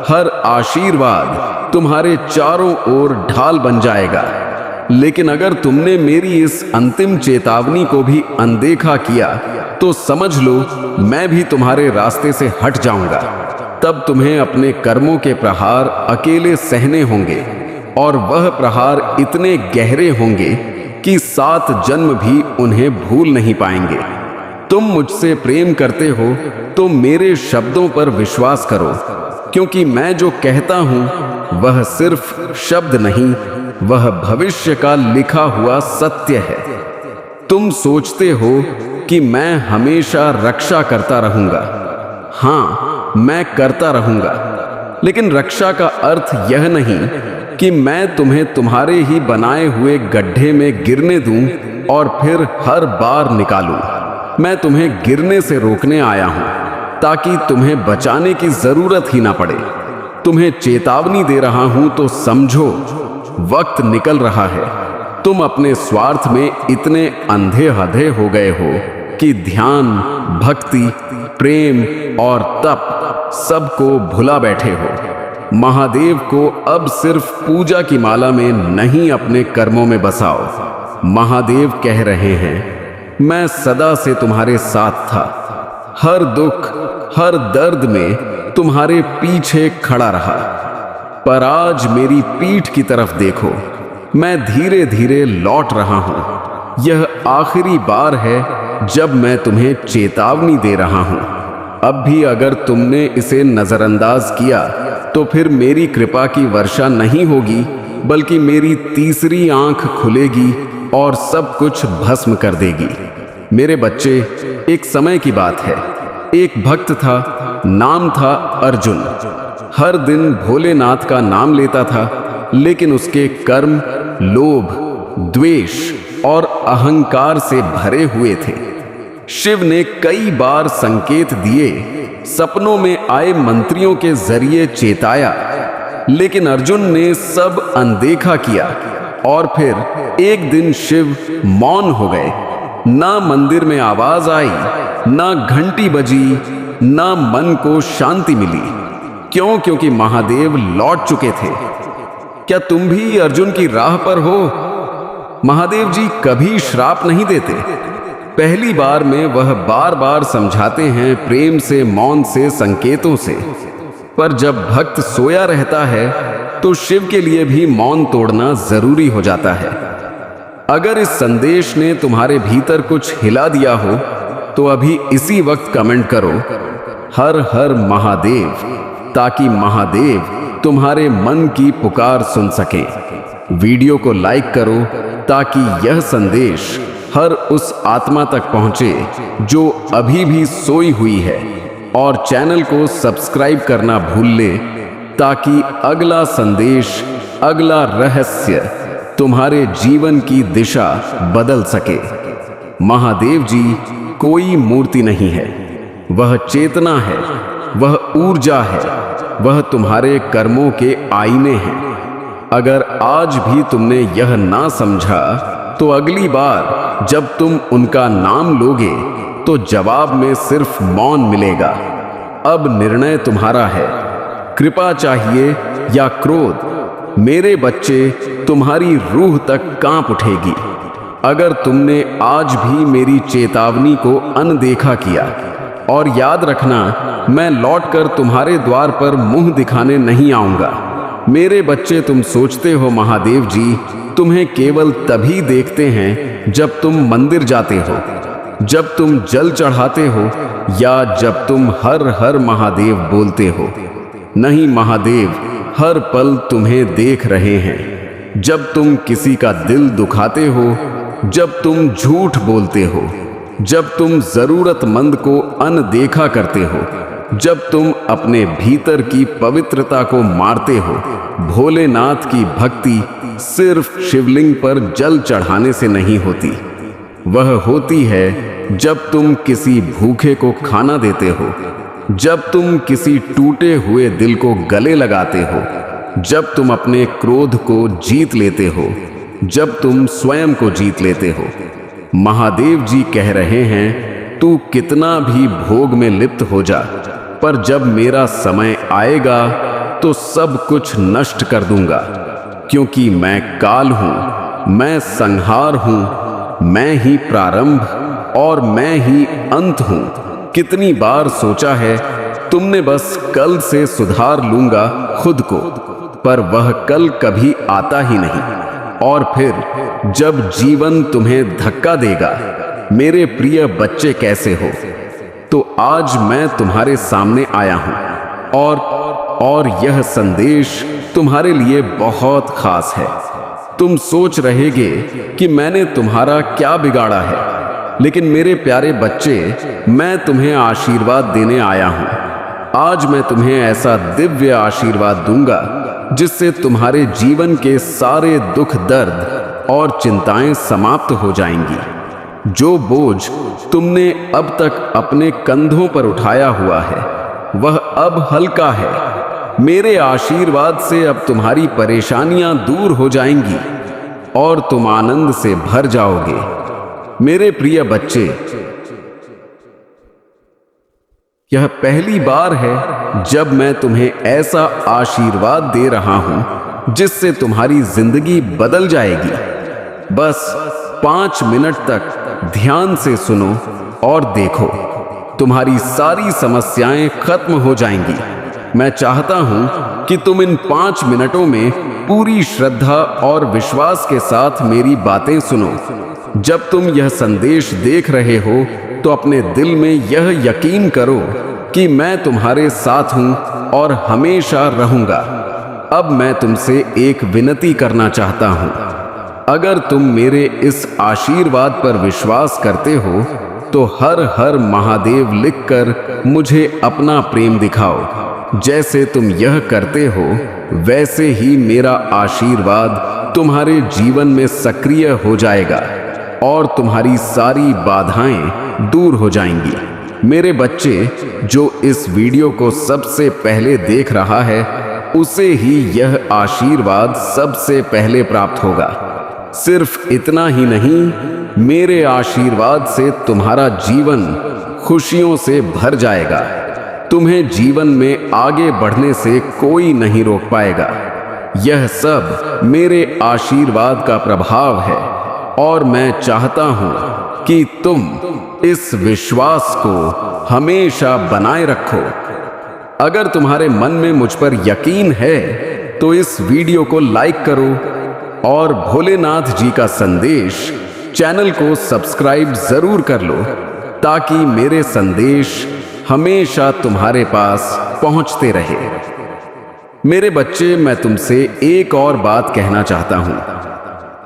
हर आशीर्वाद तुम्हारे चारों ओर ढाल बन जाएगा। लेकिन अगर तुमने मेरी इस अंतिम चेतावनी को भी अनदेखा किया, तो समझ लो मैं भी तुम्हारे रास्ते से हट जाऊंगा। तब तुम्हें अपने कर्मों के प्रहार अकेले सहने होंगे, और वह प्रहार इतने गहरे होंगे कि 7 जन्म भी उन्हें भूल नहीं पाएंगे। तुम मुझसे प्रेम करते हो तो मेरे शब्दों पर विश्वास करो, क्योंकि मैं जो कहता हूं वह सिर्फ शब्द नहीं, वह भविष्य का लिखा हुआ सत्य है। तुम सोचते हो कि मैं हमेशा रक्षा करता रहूंगा। हां, मैं करता रहूंगा, लेकिन रक्षा का अर्थ यह नहीं कि मैं तुम्हें तुम्हारे ही बनाए हुए गड्ढे में गिरने दूं और फिर हर बार निकालूं। मैं तुम्हें गिरने से रोकने आया हूं, ताकि तुम्हें बचाने की जरूरत ही ना पड़े। तुम्हें चेतावनी दे रहा हूं तो समझो, वक्त निकल रहा है। तुम अपने स्वार्थ में इतने अंधे-हधे हो गए हो कि ध्यान, भक्ति, प्रेम और तप सबको भुला बैठे हो। महादेव को अब सिर्फ पूजा की माला में नहीं, अपने कर्मों में बसाओ। महादेव कह रहे हैं, मैं सदा से तुम्हारे साथ था। हर दुख, हर दर्द में तुम्हारे पीछे खड़ा रहा। पर आज मेरी पीठ की तरफ देखो, मैं धीरे धीरे लौट रहा हूं। यह आखिरी बार है जब मैं तुम्हें चेतावनी दे रहा हूं। अब भी अगर तुमने इसे नजरअंदाज किया, तो फिर मेरी कृपा की वर्षा नहीं होगी, बल्कि मेरी तीसरी आंख खुलेगी और सब कुछ भस्म कर देगी। मेरे बच्चे, एक समय की बात है, एक भक्त था, नाम था अर्जुन। हर दिन भोलेनाथ का नाम लेता था, लेकिन उसके कर्म लोभ, द्वेष और अहंकार से भरे हुए थे। शिव ने कई बार संकेत दिए, सपनों में आए मंत्रियों के जरिए चेताया, लेकिन अर्जुन ने सब अनदेखा किया। और फिर एक दिन शिव मौन हो गए। ना मंदिर में आवाज आई, ना घंटी बजी, ना मन को शांति मिली। क्यों? क्योंकि महादेव लौट चुके थे। क्या तुम भी अर्जुन की राह पर हो? महादेव जी कभी श्राप नहीं देते। पहली बार में वह बार बार समझाते हैं, प्रेम से, मौन से, संकेतों से। पर जब भक्त सोया रहता है तो शिव के लिए भी मौन तोड़ना जरूरी हो जाता है। अगर इस संदेश ने तुम्हारे भीतर कुछ हिला दिया हो, तो अभी इसी वक्त कमेंट करो, हर हर महादेव, ताकि महादेव तुम्हारे मन की पुकार सुन सकें। वीडियो को लाइक करो ताकि यह संदेश हर उस आत्मा तक पहुंचे जो अभी भी सोई हुई है, और चैनल को सब्सक्राइब करना भूल ले ताकि अगला संदेश, अगला रहस्य तुम्हारे जीवन की दिशा बदल सके। महादेव जी कोई मूर्ति नहीं है, वह चेतना है, वह ऊर्जा है, वह तुम्हारे कर्मों के आईने हैं। अगर आज भी तुमने यह ना समझा तो अगली बार जब तुम उनका नाम लोगे तो जवाब में सिर्फ मौन मिलेगा। अब निर्णय तुम्हारा है, कृपा चाहिए या क्रोध। मेरे बच्चे, तुम्हारी रूह तक कांप उठेगी अगर तुमने आज भी मेरी चेतावनी को अनदेखा किया। और याद रखना, मैं लौटकर तुम्हारे द्वार पर मुंह दिखाने नहीं आऊंगा। मेरे बच्चे, तुम सोचते हो महादेव जी तुम्हें केवल तभी देखते हैं जब तुम मंदिर जाते हो, जब तुम जल चढ़ाते हो, या जब तुम हर हर महादेव बोलते हो। नहीं, महादेव हर पल तुम्हें देख रहे हैं। जब तुम किसी का दिल दुखाते हो, जब तुम झूठ बोलते हो, जब तुम जरूरतमंद को अनदेखा करते हो, जब तुम अपने भीतर की पवित्रता को मारते हो। भोलेनाथ की भक्ति सिर्फ शिवलिंग पर जल चढ़ाने से नहीं होती, वह होती है जब तुम किसी भूखे को खाना देते हो, जब तुम किसी टूटे हुए दिल को गले लगाते हो, जब तुम अपने क्रोध को जीत लेते हो, जब तुम स्वयं को जीत लेते हो। महादेव जी कह रहे हैं, तू कितना भी भोग में लिप्त हो जा, पर जब मेरा समय आएगा तो सब कुछ नष्ट कर दूंगा, क्योंकि मैं काल हूं, मैं संहार हूं, मैं ही प्रारंभ और मैं ही अंत हूं। कितनी बार सोचा है तुमने बस कल से सुधार लूंगा खुद को, पर वह कल कभी आता ही नहीं। और फिर जब जीवन तुम्हें धक्का देगा, मेरे प्रिय बच्चे कैसे हो, तो आज मैं तुम्हारे सामने आया हूं और यह संदेश तुम्हारे लिए बहुत खास है। तुम सोच रहेगे कि मैंने तुम्हारा क्या बिगाड़ा है, लेकिन मेरे प्यारे बच्चे, मैं तुम्हें आशीर्वाद देने आया हूं। आज मैं तुम्हें ऐसा दिव्य आशीर्वाद दूंगा जिससे तुम्हारे जीवन के सारे दुख, दर्द और चिंताएं समाप्त हो जाएंगी। जो बोझ तुमने अब तक अपने कंधों पर उठाया हुआ है, वह अब हल्का है। मेरे आशीर्वाद से अब तुम्हारी परेशानियां दूर हो जाएंगी और तुम आनंद से भर जाओगे। मेरे प्रिय बच्चे, यह पहली बार है जब मैं तुम्हें ऐसा आशीर्वाद दे रहा हूं जिससे तुम्हारी जिंदगी बदल जाएगी। बस 5 मिनट तक ध्यान से सुनो और देखो, तुम्हारी सारी समस्याएं खत्म हो जाएंगी। मैं चाहता हूं कि तुम इन 5 मिनटों में पूरी श्रद्धा और विश्वास के साथ मेरी बातें सुनो। जब तुम यह संदेश देख रहे हो तो अपने दिल में यह यकीन करो कि मैं तुम्हारे साथ हूं और हमेशा रहूंगा। अब मैं तुमसे एक विनती करना चाहता हूं। अगर तुम मेरे इस आशीर्वाद पर विश्वास करते हो तो हर हर महादेव लिखकर मुझे अपना प्रेम दिखाओ। जैसे तुम यह करते हो, वैसे ही मेरा आशीर्वाद तुम्हारे जीवन में सक्रिय हो जाएगा और तुम्हारी सारी बाधाएं दूर हो जाएंगी। मेरे बच्चे, जो इस वीडियो को सबसे पहले देख रहा है, उसे ही यह आशीर्वाद सबसे पहले प्राप्त होगा। सिर्फ इतना ही नहीं, मेरे आशीर्वाद से तुम्हारा जीवन खुशियों से भर जाएगा। तुम्हें जीवन में आगे बढ़ने से कोई नहीं रोक पाएगा। यह सब मेरे आशीर्वाद का प्रभाव है और मैं चाहता हूं कि तुम इस विश्वास को हमेशा बनाए रखो। अगर तुम्हारे मन में मुझ पर यकीन है तो इस वीडियो को लाइक करो और भोलेनाथ जी का संदेश चैनल को सब्सक्राइब जरूर कर लो, ताकि मेरे संदेश हमेशा तुम्हारे पास पहुंचते रहे। मेरे बच्चे, मैं तुमसे एक और बात कहना चाहता हूं।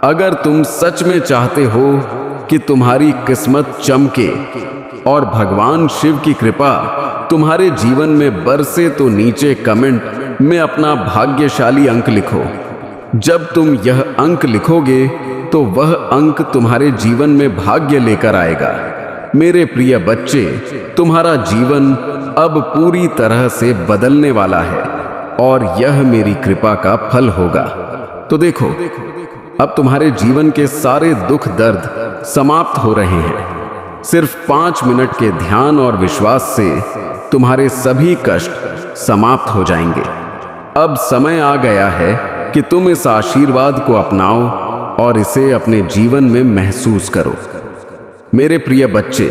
अगर तुम सच में चाहते हो कि तुम्हारी किस्मत चमके और भगवान शिव की कृपा तुम्हारे जीवन में बरसे, तो नीचे कमेंट में अपना भाग्यशाली अंक लिखो। जब तुम यह अंक लिखोगे तो वह अंक तुम्हारे जीवन में भाग्य लेकर आएगा। मेरे प्रिय बच्चे, तुम्हारा जीवन अब पूरी तरह से बदलने वाला है और यह मेरी कृपा का फल होगा। तो देखो, अब तुम्हारे जीवन के सारे दुख दर्द समाप्त हो रहे हैं। सिर्फ 5 मिनट के ध्यान और विश्वास से तुम्हारे सभी कष्ट समाप्त हो जाएंगे। अब समय आ गया है कि तुम इस आशीर्वाद को अपनाओ और इसे अपने जीवन में महसूस करो। मेरे प्रिय बच्चे,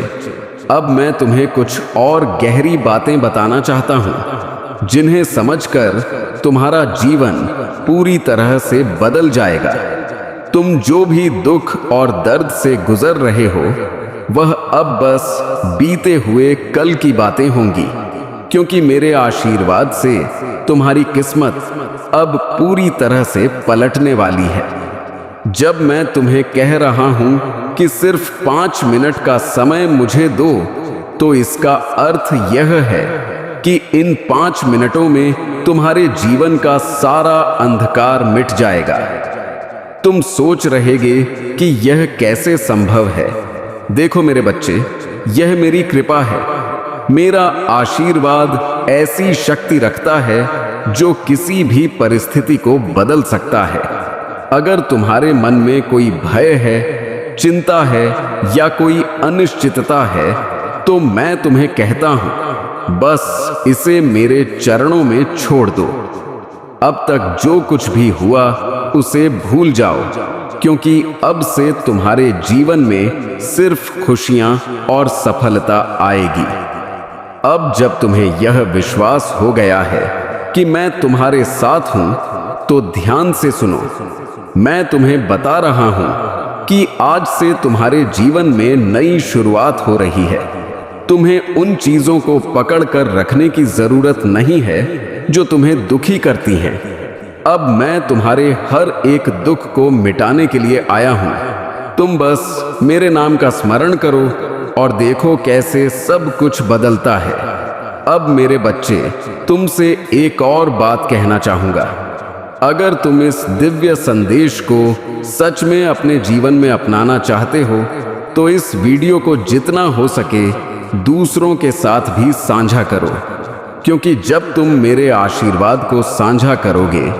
अब मैं तुम्हें कुछ और गहरी बातें बताना चाहता हूं, जिन्हें समझकर तुम्हारा जीवन पूरी तरह से बदल जाएगा। तुम जो भी दुख और दर्द से गुजर रहे हो, वह अब बस बीते हुए कल की बातें होंगी, क्योंकि मेरे आशीर्वाद से तुम्हारी किस्मत अब पूरी तरह से पलटने वाली है। जब मैं तुम्हें कह रहा हूं कि सिर्फ 5 मिनट का समय मुझे दो, तो इसका अर्थ यह है कि इन 5 मिनटों में तुम्हारे जीवन का सारा अंधकार मिट जाएगा। तुम सोच रहेगे कि यह कैसे संभव है। देखो मेरे बच्चे, यह मेरी कृपा है। मेरा आशीर्वाद ऐसी शक्ति रखता है जो किसी भी परिस्थिति को बदल सकता है। अगर तुम्हारे मन में कोई भय है, चिंता है या कोई अनिश्चितता है, तो मैं तुम्हें कहता हूं, बस इसे मेरे चरणों में छोड़ दो। अब तक जो कुछ भी हुआ उसे भूल जाओ, क्योंकि अब से तुम्हारे जीवन में सिर्फ खुशियां और सफलता आएगी। अब जब तुम्हें यह विश्वास हो गया है कि मैं तुम्हारे साथ हूं, तो ध्यान से सुनो। मैं तुम्हें बता रहा हूं कि आज से तुम्हारे जीवन में नई शुरुआत हो रही है। तुम्हें उन चीजों को पकड़ कर रखने की जरूरत नहीं है जो तुम्हें दुखी करती हैं। अब मैं तुम्हारे हर एक दुख को मिटाने के लिए आया हूं। तुम बस मेरे नाम का स्मरण करो और देखो कैसे सब कुछ बदलता है। अब मेरे बच्चे, तुमसे एक और बात कहना चाहूंगा। अगर तुम इस दिव्य संदेश को सच में अपने जीवन में अपनाना चाहते हो, तो इस वीडियो को जितना हो सके दूसरों के साथ भी साझा करो, क्योंकि जब तुम मेरे आशीर्वाद को साझा करोगे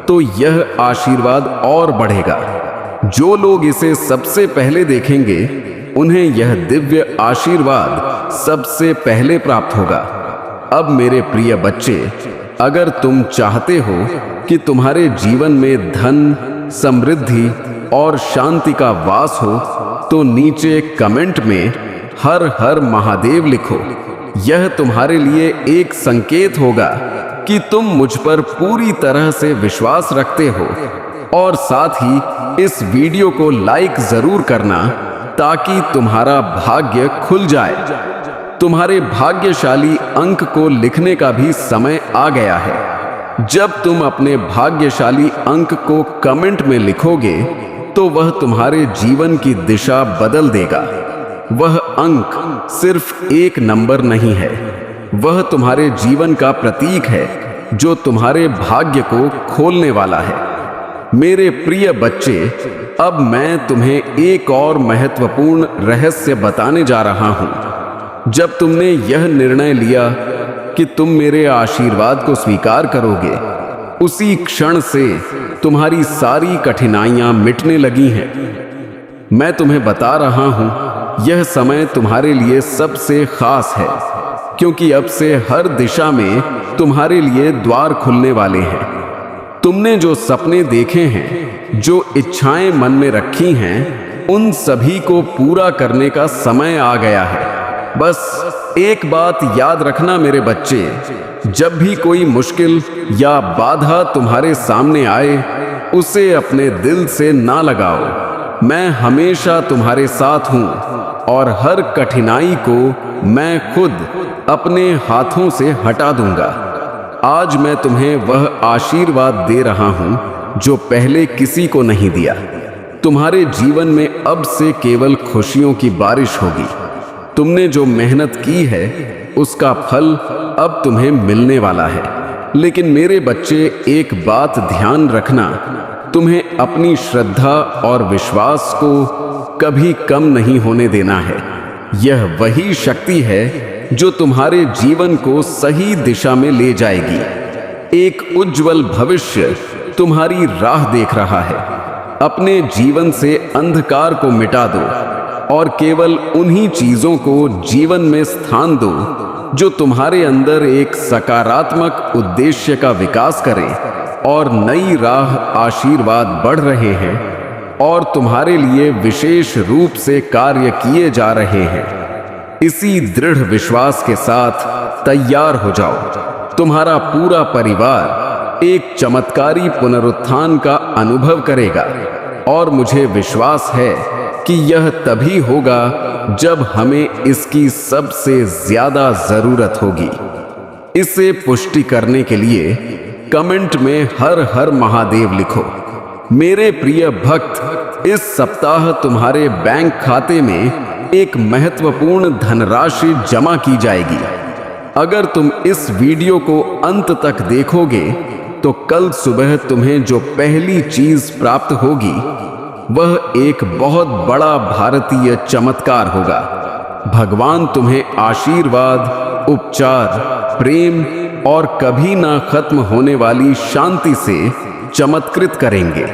तो यह आशीर्वाद और बढ़ेगा। जो लोग इसे सबसे पहले देखेंगे, उन्हें यह दिव्य आशीर्वाद सबसे पहले प्राप्त होगा। अब मेरे प्रिय बच्चे, अगर तुम चाहते हो कि तुम्हारे जीवन में धन, समृद्धि और शांति का वास हो, तो नीचे कमेंट में हर हर महादेव लिखो। यह तुम्हारे लिए एक संकेत होगा कि तुम मुझ पर पूरी तरह से विश्वास रखते हो। और साथ ही इस वीडियो को लाइक जरूर करना, ताकि तुम्हारा भाग्य खुल जाए। तुम्हारे भाग्यशाली अंक को लिखने का भी समय आ गया है। जब तुम अपने भाग्यशाली अंक को कमेंट में लिखोगे, तो वह तुम्हारे जीवन की दिशा बदल देगा। वह अंक सिर्फ एक नंबर नहीं है, वह तुम्हारे जीवन का प्रतीक है जो तुम्हारे भाग्य को खोलने वाला है। मेरे प्रिय बच्चे, अब मैं तुम्हें एक और महत्वपूर्ण रहस्य बताने जा रहा हूं। जब तुमने यह निर्णय लिया कि तुम मेरे आशीर्वाद को स्वीकार करोगे, उसी क्षण से तुम्हारी सारी कठिनाइयां मिटने लगी हैं। मैं तुम्हें बता रहा हूं, यह समय तुम्हारे लिए सबसे खास है, क्योंकि अब से हर दिशा में तुम्हारे लिए द्वार खुलने वाले हैं। तुमने जो सपने देखे हैं, जो इच्छाएं मन में रखी हैं, उन सभी को पूरा करने का समय आ गया है। बस एक बात याद रखना मेरे बच्चे, जब भी कोई मुश्किल या बाधा तुम्हारे सामने आए, उसे अपने दिल से ना लगाओ। मैं हमेशा तुम्हारे साथ हूं। और हर कठिनाई को मैं खुद अपने हाथों से हटा दूंगा। आज मैं तुम्हें वह आशीर्वाद दे रहा हूं जो पहले किसी को नहीं दिया। तुम्हारे जीवन में अब से केवल खुशियों की बारिश होगी। तुमने जो मेहनत की है उसका फल अब तुम्हें मिलने वाला है। लेकिन मेरे बच्चे, एक बात ध्यान रखना, तुम्हें अपनी श्रद्धा और विश्वास को कभी कम नहीं होने देना है। यह वही शक्ति है जो तुम्हारे जीवन को सही दिशा में ले जाएगी। एक उज्जवल भविष्य तुम्हारी राह देख रहा है। अपने जीवन से अंधकार को मिटा दो और केवल उन्हीं चीजों को जीवन में स्थान दो जो तुम्हारे अंदर एक सकारात्मक उद्देश्य का विकास करें। और नई राह आशीर्वाद बढ़ रहे हैं और तुम्हारे लिए विशेष रूप से कार्य किए जा रहे हैं। इसी दृढ़ विश्वास के साथ तैयार हो जाओ। तुम्हारा पूरा परिवार एक चमत्कारी पुनरुत्थान का अनुभव करेगा और मुझे विश्वास है कि यह तभी होगा जब हमें इसकी सबसे ज्यादा जरूरत होगी। इसे पुष्टि करने के लिए कमेंट में हर हर महादेव लिखो। मेरे प्रिय भक्त, इस सप्ताह तुम्हारे बैंक खाते में एक महत्वपूर्ण धनराशि जमा की जाएगी। अगर तुम इस वीडियो को अंत तक देखोगे तो कल सुबह तुम्हें जो पहली चीज प्राप्त होगी वह एक बहुत बड़ा भारतीय चमत्कार होगा। भगवान तुम्हें आशीर्वाद, उपचार, प्रेम और कभी ना खत्म होने वाली शांति से चमत्कृत करेंगे।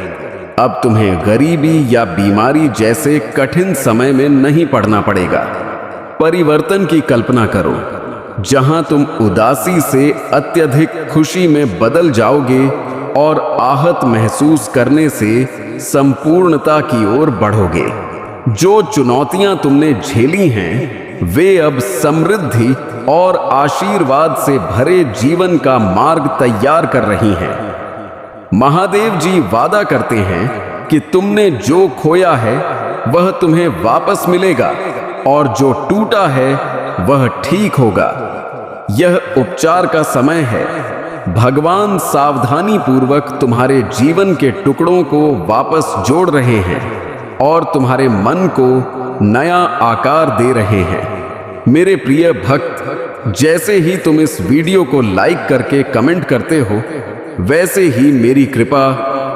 अब तुम्हें गरीबी या बीमारी जैसे कठिन समय में नहीं पड़ना पड़ेगा। परिवर्तन की कल्पना करो, जहां तुम उदासी से अत्यधिक खुशी में बदल जाओगे और आहत महसूस करने से संपूर्णता की ओर बढ़ोगे। जो चुनौतियां तुमने झेली हैं वे अब समृद्धि और आशीर्वाद से भरे जीवन का मार्ग तैयार कर रही हैं। महादेव जी वादा करते हैं कि तुमने जो खोया है वह तुम्हें वापस मिलेगा और जो टूटा है वह ठीक होगा। यह उपचार का समय है। भगवान सावधानी पूर्वक तुम्हारे जीवन के टुकड़ों को वापस जोड़ रहे हैं और तुम्हारे मन को नया आकार दे रहे हैं। मेरे प्रिय भक्त, जैसे ही तुम इस वीडियो को लाइक करके कमेंट करते हो वैसे ही मेरी कृपा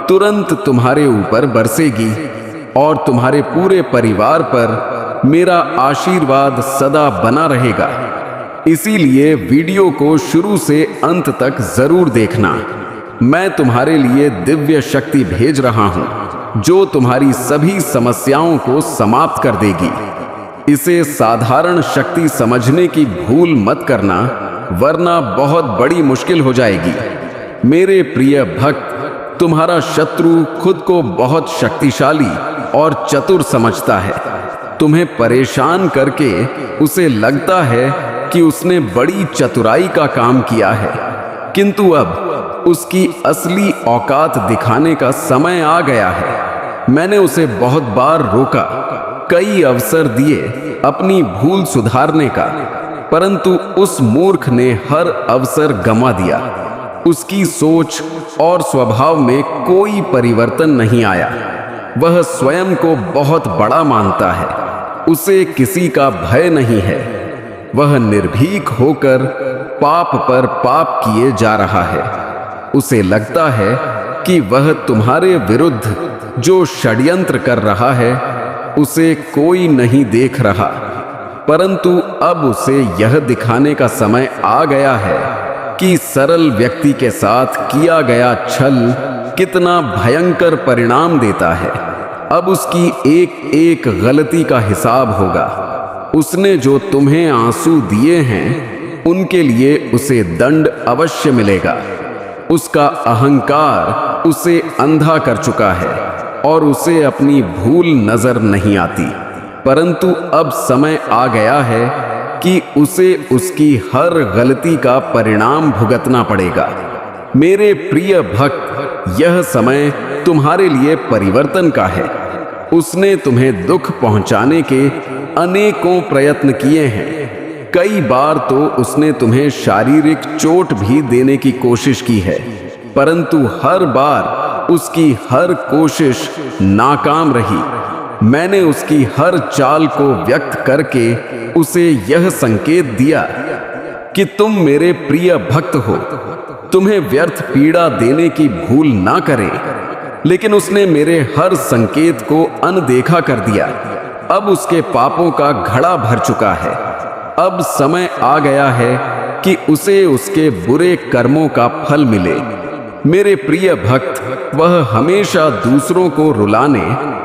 तुरंत तुम्हारे ऊपर बरसेगी और तुम्हारे पूरे परिवार पर मेरा आशीर्वाद सदा बना रहेगा। इसीलिए वीडियो को शुरू से अंत तक जरूर देखना। मैं तुम्हारे लिए दिव्य शक्ति भेज रहा हूं जो तुम्हारी सभी समस्याओं को समाप्त कर देगी। इसे साधारण शक्ति समझने की भूल मत करना, वरना बहुत बड़ी मुश्किल हो जाएगी। मेरे प्रिय भक्त, तुम्हारा शत्रु खुद को बहुत शक्तिशाली और चतुर समझता है। तुम्हें परेशान करके उसे लगता है कि उसने बड़ी चतुराई का काम किया है, किंतु अब उसकी असली औकात दिखाने का समय आ गया है। मैंने उसे बहुत बार रोका, कई अवसर दिए अपनी भूल सुधारने का, परंतु उस मूर्ख ने हर अवसर गंवा दिया। उसकी सोच और स्वभाव में कोई परिवर्तन नहीं आया। वह स्वयं को बहुत बड़ा मानता है। उसे किसी का भय नहीं है। वह निर्भीक होकर पाप पर पाप किए जा रहा है। उसे लगता है कि वह तुम्हारे विरुद्ध जो षड्यंत्र कर रहा है उसे कोई नहीं देख रहा, परंतु अब उसे यह दिखाने का समय आ गया है कि सरल व्यक्ति के साथ किया गया छल कितना भयंकर परिणाम देता है। अब उसकी एक एक गलती का हिसाब होगा। उसने जो तुम्हें आंसू दिए हैं उनके लिए उसे दंड अवश्य मिलेगा। उसका अहंकार उसे अंधा कर चुका है और उसे अपनी भूल नजर नहीं आती, परंतु अब समय आ गया है कि उसे उसकी हर गलती का परिणाम भुगतना पड़ेगा। मेरे प्रिय भक्त, यह समय तुम्हारे लिए परिवर्तन का है। उसने तुम्हें दुख पहुंचाने के अनेकों प्रयत्न किए हैं। कई बार तो उसने तुम्हें शारीरिक चोट भी देने की कोशिश की है, परंतु हर बार उसकी हर कोशिश नाकाम रही। मैंने उसकी हर चाल को व्यक्त करके उसे यह संकेत दिया कि तुम मेरे प्रिय भक्त हो, तुम्हें व्यर्थ पीड़ा देने की भूल ना करे, लेकिन उसने मेरे हर संकेत को अनदेखा कर दिया। अब उसके पापों का घड़ा भर चुका है। अब समय आ गया है कि उसे उसके बुरे कर्मों का फल मिले। मेरे प्रिय भक्त, वह हमेशा दूसरों को रुलाने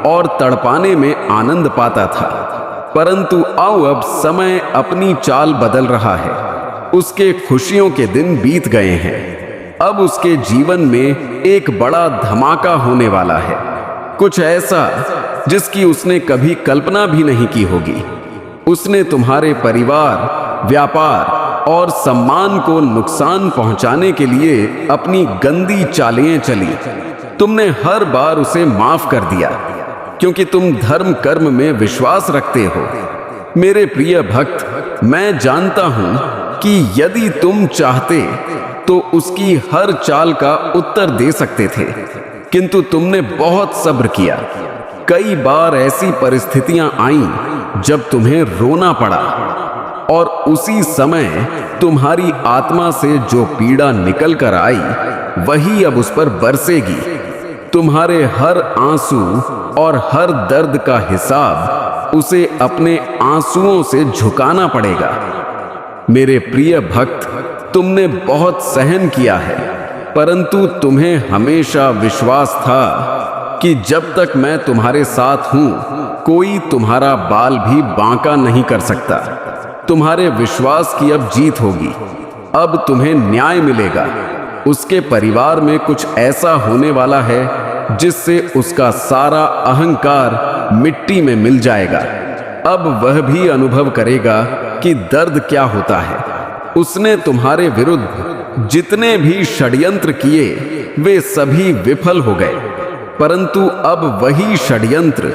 और तड़पाने में आनंद पाता था, परंतु अब समय अपनी चाल बदल रहा है। उसके खुशियों के दिन बीत गए हैं। अब उसके जीवन में एक बड़ा धमाका होने वाला है, कुछ ऐसा जिसकी उसने कभी कल्पना भी नहीं की होगी। उसने तुम्हारे परिवार, व्यापार और सम्मान को नुकसान पहुंचाने के लिए अपनी गंदी चालें चली। तुमने हर बार उसे माफ कर दिया, क्योंकि तुम धर्म कर्म में विश्वास रखते हो। मेरे प्रिय भक्त, मैं जानता हूं कि यदि तुम चाहते तो उसकी हर चाल का उत्तर दे सकते थे, किंतु तुमने बहुत सब्र किया। कई बार ऐसी परिस्थितियां आईं जब तुम्हें रोना पड़ा, और उसी समय तुम्हारी आत्मा से जो पीड़ा निकल कर आई वही अब उस पर बरसेगी। तुम्हारे हर आंसू और हर दर्द का हिसाब उसे अपने आंसुओं से झुकाना पड़ेगा। मेरे प्रिय भक्त, तुमने बहुत सहन किया है, परंतु तुम्हें हमेशा विश्वास था कि जब तक मैं तुम्हारे साथ हूं, कोई तुम्हारा बाल भी बांका नहीं कर सकता। तुम्हारे विश्वास की अब जीत होगी। अब तुम्हें न्याय मिलेगा। उसके परिवार में कुछ ऐसा होने वाला है जिससे उसका सारा अहंकार मिट्टी में मिल जाएगा। अब वह भी अनुभव करेगा कि दर्द क्या होता है। उसने तुम्हारे विरुद्ध जितने भी षड्यंत्र किए वे सभी विफल हो गए, परंतु अब वही षड्यंत्र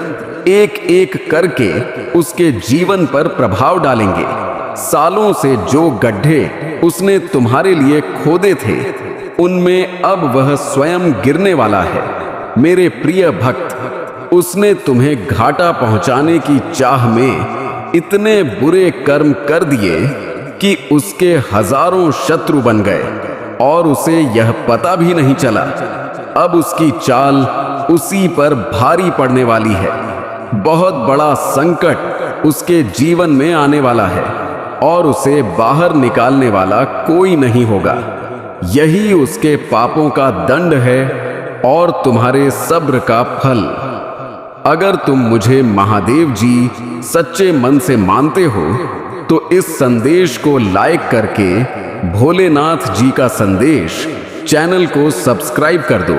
एक एक करके उसके जीवन पर प्रभाव डालेंगे। सालों से जो गड्ढे उसने तुम्हारे लिए खोदे थे, उनमें अब वह स्वयं गिरने वाला है। मेरे प्रिय भक्त, उसने तुम्हें घाटा पहुंचाने की चाह में इतने बुरे कर्म कर दिए कि उसके हजारों शत्रु बन गए और उसे यह पता भी नहीं चला। अब उसकी चाल उसी पर भारी पड़ने वाली है। बहुत बड़ा संकट उसके जीवन में आने वाला है और उसे बाहर निकालने वाला कोई नहीं होगा। यही उसके पापों का दंड है और तुम्हारे सब्र का फल। अगर तुम मुझे महादेव जी सच्चे मन से मानते हो तो इस संदेश को लाइक करके भोलेनाथ जी का संदेश चैनल को सब्सक्राइब कर दो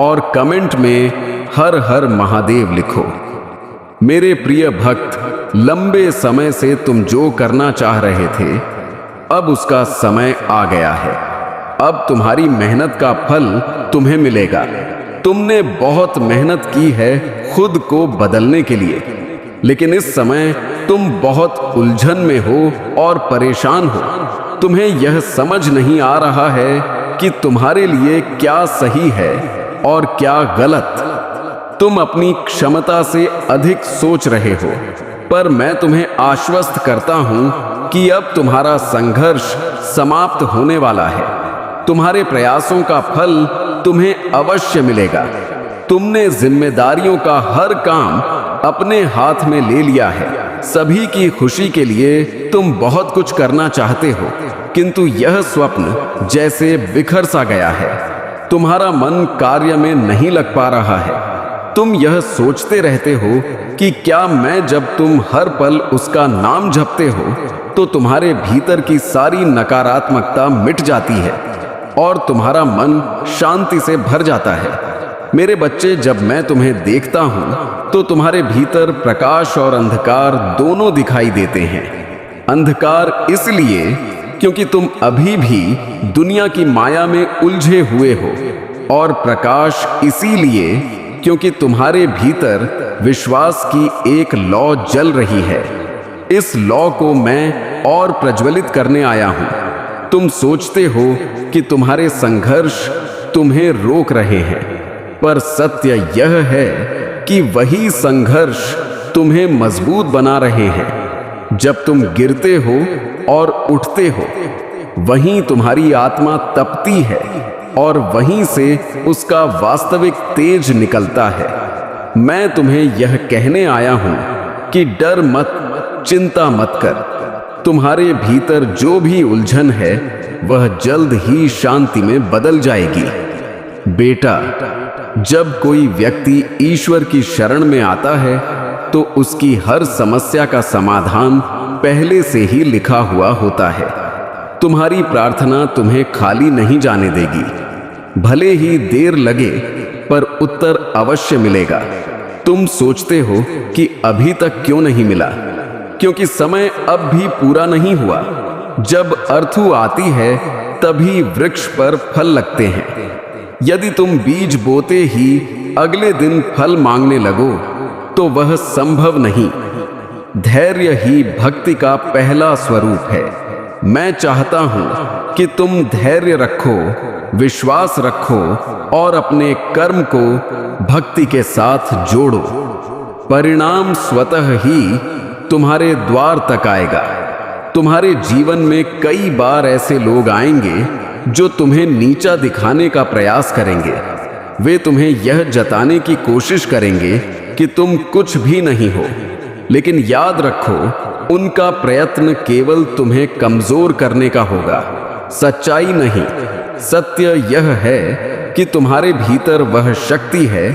और कमेंट में हर हर महादेव लिखो। मेरे प्रिय भक्त, लंबे समय से तुम जो करना चाह रहे थे, अब उसका समय आ गया है। अब तुम्हारी मेहनत का फल तुम्हें मिलेगा। तुमने बहुत मेहनत की है खुद को बदलने के लिए, लेकिन इस समय तुम बहुत उलझन में हो और परेशान हो। तुम्हें यह समझ नहीं आ रहा है कि तुम्हारे लिए क्या सही है और क्या गलत। तुम अपनी क्षमता से अधिक सोच रहे हो, पर मैं तुम्हें आश्वस्त करता हूं कि अब तुम्हारा संघर्ष समाप्त होने वाला है। तुम्हारे प्रयासों का फल तुम्हें अवश्य मिलेगा। तुमने जिम्मेदारियों का हर काम अपने हाथ में ले लिया है। सभी की खुशी के लिए तुम बहुत कुछ करना चाहते हो, किंतु यह स्वप्न जैसे बिखर सा गया है। तुम्हारा मन कार्य में नहीं लग पा रहा है। तुम यह सोचते रहते हो कि क्या मैं, जब तुम हर पल उसका नाम जपते हो तो तुम्हारे भीतर की सारी नकारात्मकता मिट जाती है और तुम्हारा मन शांति से भर जाता है। मेरे बच्चे, जब मैं तुम्हें देखता हूं तो तुम्हारे भीतर प्रकाश और अंधकार दोनों दिखाई देते हैं। अंधकार इसलिए क्योंकि तुम अभी भी दुनिया की माया में उलझे हुए हो, और प्रकाश इसीलिए क्योंकि तुम्हारे भीतर विश्वास की एक लौ जल रही है। इस लौ को मैं और प्रज्वलित करने आया हूं। तुम सोचते हो कि तुम्हारे संघर्ष तुम्हें रोक रहे हैं, पर सत्य यह है कि वही संघर्ष तुम्हें मजबूत बना रहे हैं। जब तुम गिरते हो और उठते हो, वहीं तुम्हारी आत्मा तपती है और वहीं से उसका वास्तविक तेज निकलता है। मैं तुम्हें यह कहने आया हूं कि डर मत, चिंता मत कर। तुम्हारे भीतर जो भी उलझन है वह जल्द ही शांति में बदल जाएगी। बेटा, जब कोई व्यक्ति ईश्वर की शरण में आता है तो उसकी हर समस्या का समाधान पहले से ही लिखा हुआ होता है। तुम्हारी प्रार्थना तुम्हें खाली नहीं जाने देगी। भले ही देर लगे, पर उत्तर अवश्य मिलेगा। तुम सोचते हो कि अभी तक क्यों नहीं मिला, क्योंकि समय अब भी पूरा नहीं हुआ। जब अर्थु आती है तभी वृक्ष पर फल लगते हैं। यदि तुम बीज बोते ही अगले दिन फल मांगने लगो तो वह संभव नहीं। धैर्य ही भक्ति का पहला स्वरूप है। मैं चाहता हूं कि तुम धैर्य रखो, विश्वास रखो और अपने कर्म को भक्ति के साथ जोड़ो। परिणाम स्वतः ही तुम्हारे द्वार तक आएगा। तुम्हारे जीवन में कई बार ऐसे लोग आएंगे जो तुम्हें नीचा दिखाने का प्रयास करेंगे। वे तुम्हें यह जताने की कोशिश करेंगे कि तुम कुछ भी नहीं हो, लेकिन याद रखो, उनका प्रयत्न केवल तुम्हें कमजोर करने का होगा, सच्चाई नहीं। सत्य यह है कि तुम्हारे भीतर वह शक्ति है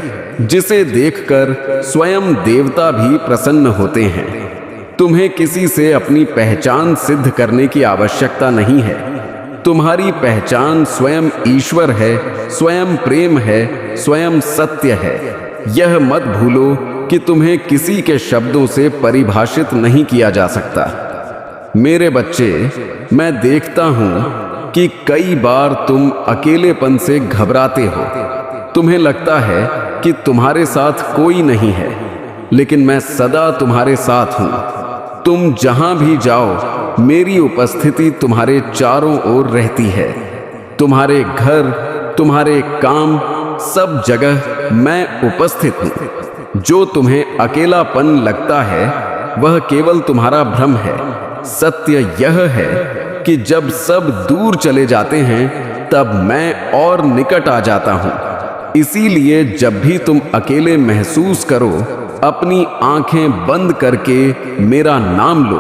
जिसे देखकर स्वयं देवता भी प्रसन्न होते हैं। तुम्हें किसी से अपनी पहचान सिद्ध करने की आवश्यकता नहीं है। तुम्हारी पहचान स्वयं ईश्वर है, स्वयं प्रेम है, स्वयं सत्य है। यह मत भूलो कि तुम्हें किसी के शब्दों से परिभाषित नहीं किया जा सकता। मेरे बच्चे, मैं देखता हूं कि कई बार तुम अकेलेपन से घबराते हो। तुम्हें लगता है कि तुम्हारे साथ कोई नहीं है, लेकिन मैं सदा तुम्हारे साथ हूं। तुम जहां भी जाओ, मेरी उपस्थिति तुम्हारे चारों ओर रहती है। तुम्हारे घर, तुम्हारे काम, सब जगह मैं उपस्थित हूं। जो तुम्हें अकेलापन लगता है वह केवल तुम्हारा भ्रम है। सत्य यह है कि जब सब दूर चले जाते हैं तब मैं और निकट आ जाता हूं। इसीलिए जब भी तुम अकेले महसूस करो, अपनी आंखें बंद करके मेरा नाम लो।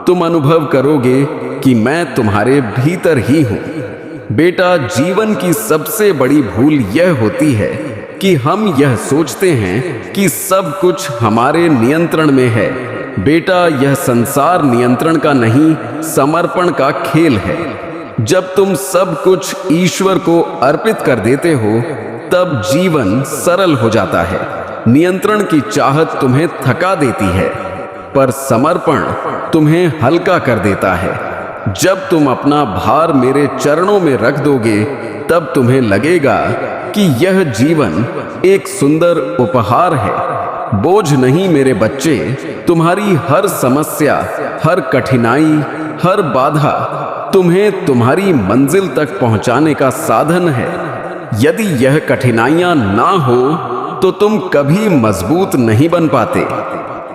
तुम अनुभव करोगे कि मैं तुम्हारे भीतर ही हूं। बेटा, जीवन की सबसे बड़ी भूल यह होती है कि हम यह सोचते हैं कि सब कुछ हमारे नियंत्रण में है। बेटा, यह संसार नियंत्रण का नहीं, समर्पण का खेल है। जब तुम सब कुछ ईश्वर को अर्पित कर देते हो, तब जीवन सरल हो जाता है। नियंत्रण की चाहत तुम्हें थका देती है, पर समर्पण तुम्हें हल्का कर देता है। जब तुम अपना भार मेरे चरणों में रख दोगे, तब तुम्हें लगेगा कि यह जीवन एक सुंदर उपहार है। बोझ नहीं मेरे बच्चे, तुम्हारी हर समस्या, हर कठिनाई, हर बाधा तुम्हें तुम्हारी मंजिल तक पहुंचाने का साधन है। यदि यह कठिनाइयां ना हो तो तुम कभी मजबूत नहीं बन पाते।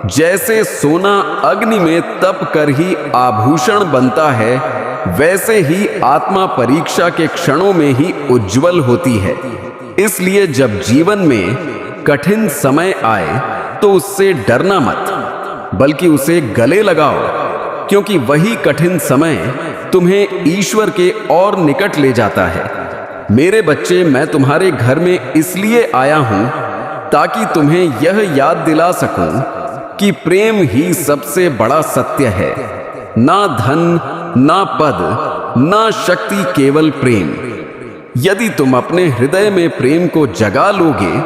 जैसे सोना अग्नि में तप कर ही आभूषण बनता है, वैसे ही आत्मा परीक्षा के क्षणों में ही उज्जवल होती है। इसलिए जब जीवन में कठिन समय आए तो उससे डरना मत, बल्कि उसे गले लगाओ, क्योंकि वही कठिन समय तुम्हें ईश्वर के और निकट ले जाता है। मेरे बच्चे, मैं तुम्हारे घर में इसलिए आया हूं ताकि तुम्हें यह याद दिला सकूं कि प्रेम ही सबसे बड़ा सत्य है। ना धन, ना पद, ना शक्ति, केवल प्रेम। यदि तुम अपने हृदय में प्रेम को जगा लोगे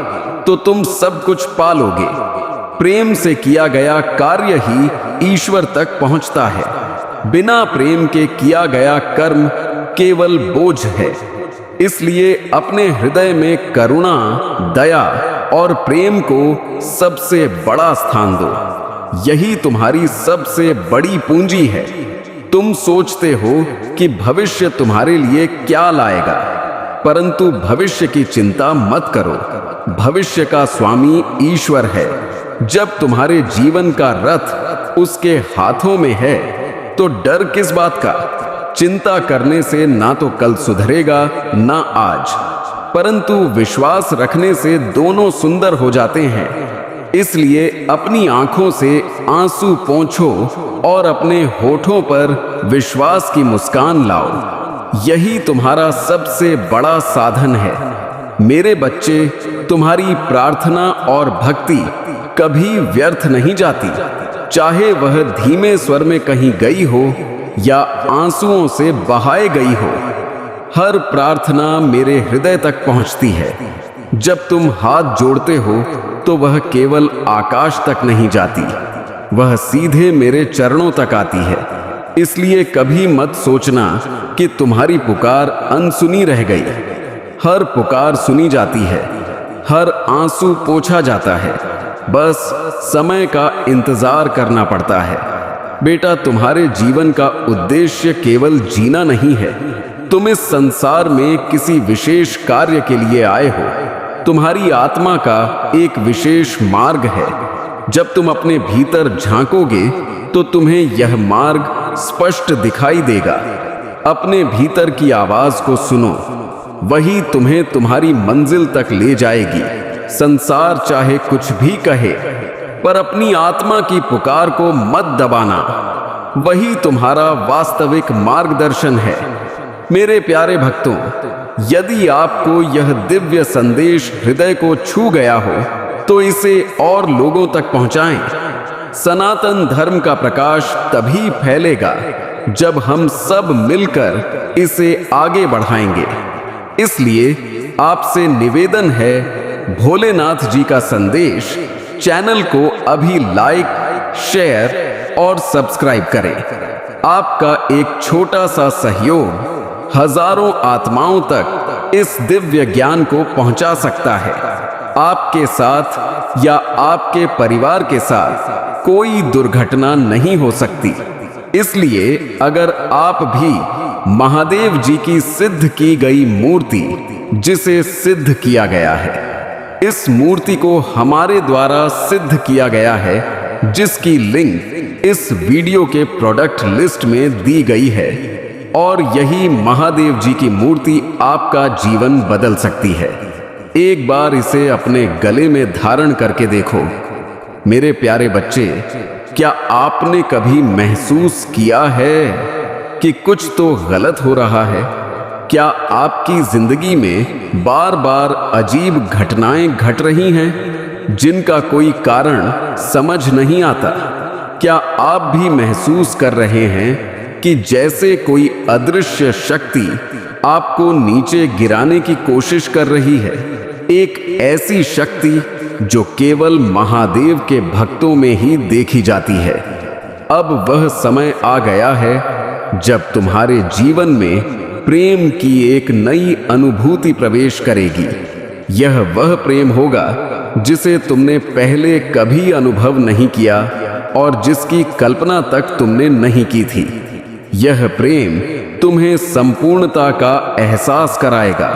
तो तुम सब कुछ पालोगे। प्रेम से किया गया कार्य ही ईश्वर तक पहुंचता है। बिना प्रेम के किया गया कर्म केवल बोझ है। इसलिए अपने हृदय में करुणा, दया और प्रेम को सबसे बड़ा स्थान दो। यही तुम्हारी सबसे बड़ी पूंजी है। तुम सोचते हो कि भविष्य तुम्हारे लिए क्या लाएगा, परंतु भविष्य की चिंता मत करो। भविष्य का स्वामी ईश्वर है। जब तुम्हारे जीवन का रथ उसके हाथों में है तो डर किस बात का? चिंता करने से ना तो कल सुधरेगा ना आज, परंतु विश्वास रखने से दोनों सुंदर हो जाते हैं। इसलिए अपनी आंखों से आंसू पोंछो और अपने होठों पर विश्वास की मुस्कान लाओ। यही तुम्हारा सबसे बड़ा साधन है। मेरे बच्चे, तुम्हारी प्रार्थना और भक्ति कभी व्यर्थ नहीं जाती, चाहे वह धीमे स्वर में कहीं गई हो या आंसुओं से बहाए गई हो। हर प्रार्थना मेरे हृदय तक पहुंचती है। जब तुम हाथ जोड़ते हो तो वह केवल आकाश तक नहीं जाती, वह सीधे मेरे चरणों तक आती है। इसलिए कभी मत सोचना कि तुम्हारी पुकार अनसुनी रह गई। हर पुकार सुनी जाती है, हर आंसू पोंछा जाता है। बस समय का इंतजार करना पड़ता है। बेटा, तुम्हारे जीवन का उद्देश्य केवल जीना नहीं है। तुम इस संसार में किसी विशेष कार्य के लिए आए हो। तुम्हारी आत्मा का एक विशेष मार्ग है। जब तुम अपने भीतर झांकोगे तो तुम्हें यह मार्ग स्पष्ट दिखाई देगा। अपने भीतर की आवाज को सुनो, वही तुम्हें तुम्हारी मंजिल तक ले जाएगी। संसार चाहे कुछ भी कहे, पर अपनी आत्मा की पुकार को मत दबाना। वही तुम्हारा वास्तविक मार्गदर्शन है। मेरे प्यारे भक्तों, यदि आपको यह दिव्य संदेश हृदय को छू गया हो तो इसे और लोगों तक पहुंचाएं। सनातन धर्म का प्रकाश तभी फैलेगा जब हम सब मिलकर इसे आगे बढ़ाएंगे। इसलिए आपसे निवेदन है, भोलेनाथ जी का संदेश चैनल को अभी लाइक, शेयर और सब्सक्राइब करें। आपका एक छोटा सा सहयोग हजारों आत्माओं तक इस दिव्य ज्ञान को पहुंचा सकता है। आपके साथ या आपके परिवार के साथ कोई दुर्घटना नहीं हो सकती। इसलिए अगर आप भी महादेव जी की सिद्ध की गई मूर्ति, जिसे सिद्ध किया गया है, इस मूर्ति को हमारे द्वारा सिद्ध किया गया है, जिसकी लिंक इस वीडियो के प्रोडक्ट लिस्ट में दी गई है, और यही महादेव जी की मूर्ति आपका जीवन बदल सकती है। एक बार इसे अपने गले में धारण करके देखो। मेरे प्यारे बच्चे, क्या आपने कभी महसूस किया है कि कुछ तो गलत हो रहा है? क्या आपकी जिंदगी में बार बार अजीब घटनाएं घट रही हैं जिनका कोई कारण समझ नहीं आता? क्या आप भी महसूस कर रहे हैं कि जैसे कोई अदृश्य शक्ति आपको नीचे गिराने की कोशिश कर रही है? एक ऐसी शक्ति जो केवल महादेव के भक्तों में ही देखी जाती है। अब वह समय आ गया है जब तुम्हारे जीवन में प्रेम की एक नई अनुभूति प्रवेश करेगी। यह वह प्रेम होगा जिसे तुमने पहले कभी अनुभव नहीं किया और जिसकी कल्पना तक तुमने नहीं की थी। यह प्रेम तुम्हें संपूर्णता का एहसास कराएगा,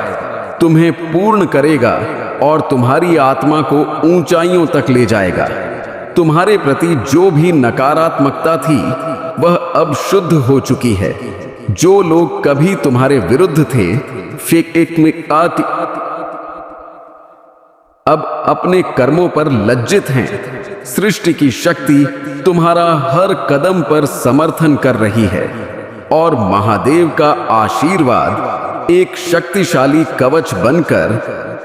तुम्हें पूर्ण करेगा और तुम्हारी आत्मा को ऊंचाइयों तक ले जाएगा। तुम्हारे प्रति जो भी नकारात्मकता थी वह अब शुद्ध हो चुकी है। जो लोग कभी तुम्हारे विरुद्ध थे, अब अपने कर्मों पर लज्जित हैं। सृष्टि की शक्ति तुम्हारा हर कदम पर समर्थन कर रही है और महादेव का आशीर्वाद एक शक्तिशाली कवच बनकर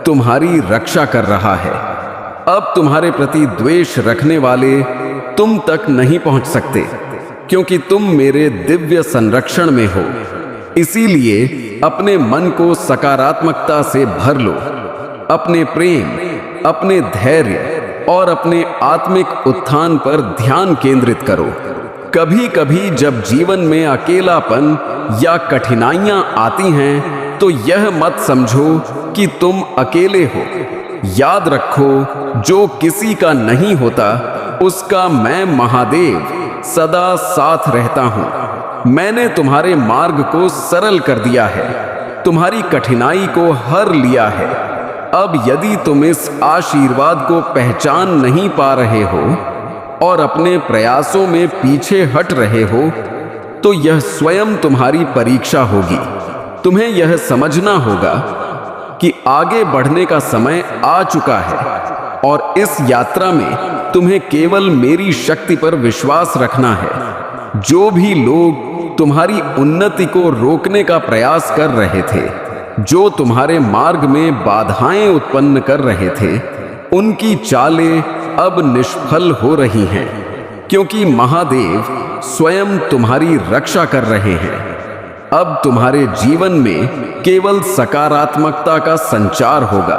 तुम्हारी रक्षा कर रहा है। अब तुम्हारे प्रति द्वेष रखने वाले तुम तक नहीं पहुंच सकते, क्योंकि तुम मेरे दिव्य संरक्षण में हो। इसीलिए अपने मन को सकारात्मकता से भर लो। अपने प्रेम, अपने धैर्य और अपने आत्मिक उत्थान पर ध्यान केंद्रित करो। कभी कभी जब जीवन में अकेलापन या कठिनाइयां आती हैं तो यह मत समझो कि तुम अकेले हो। याद रखो, जो किसी का नहीं होता उसका मैं महादेव सदा साथ रहता हूं। मैंने तुम्हारे मार्ग को सरल कर दिया है, तुम्हारी कठिनाई को हर लिया है। अब यदि तुम इस आशीर्वाद को पहचान नहीं पा रहे हो और अपने प्रयासों में पीछे हट रहे हो, तो यह स्वयं तुम्हारी परीक्षा होगी। तुम्हें यह समझना होगा कि आगे बढ़ने का समय आ चुका है और इस यात्रा में तुम्हें केवल मेरी शक्ति पर विश्वास रखना है। जो भी लोग तुम्हारी उन्नति को रोकने का प्रयास कर रहे थे, जो तुम्हारे मार्ग में बाधाएं उत्पन्न कर रहे थे, उनकी चालें अब निष्फल हो रही हैं, क्योंकि महादेव स्वयं तुम्हारी रक्षा कर रहे हैं। अब तुम्हारे जीवन में केवल सकारात्मकता का संचार होगा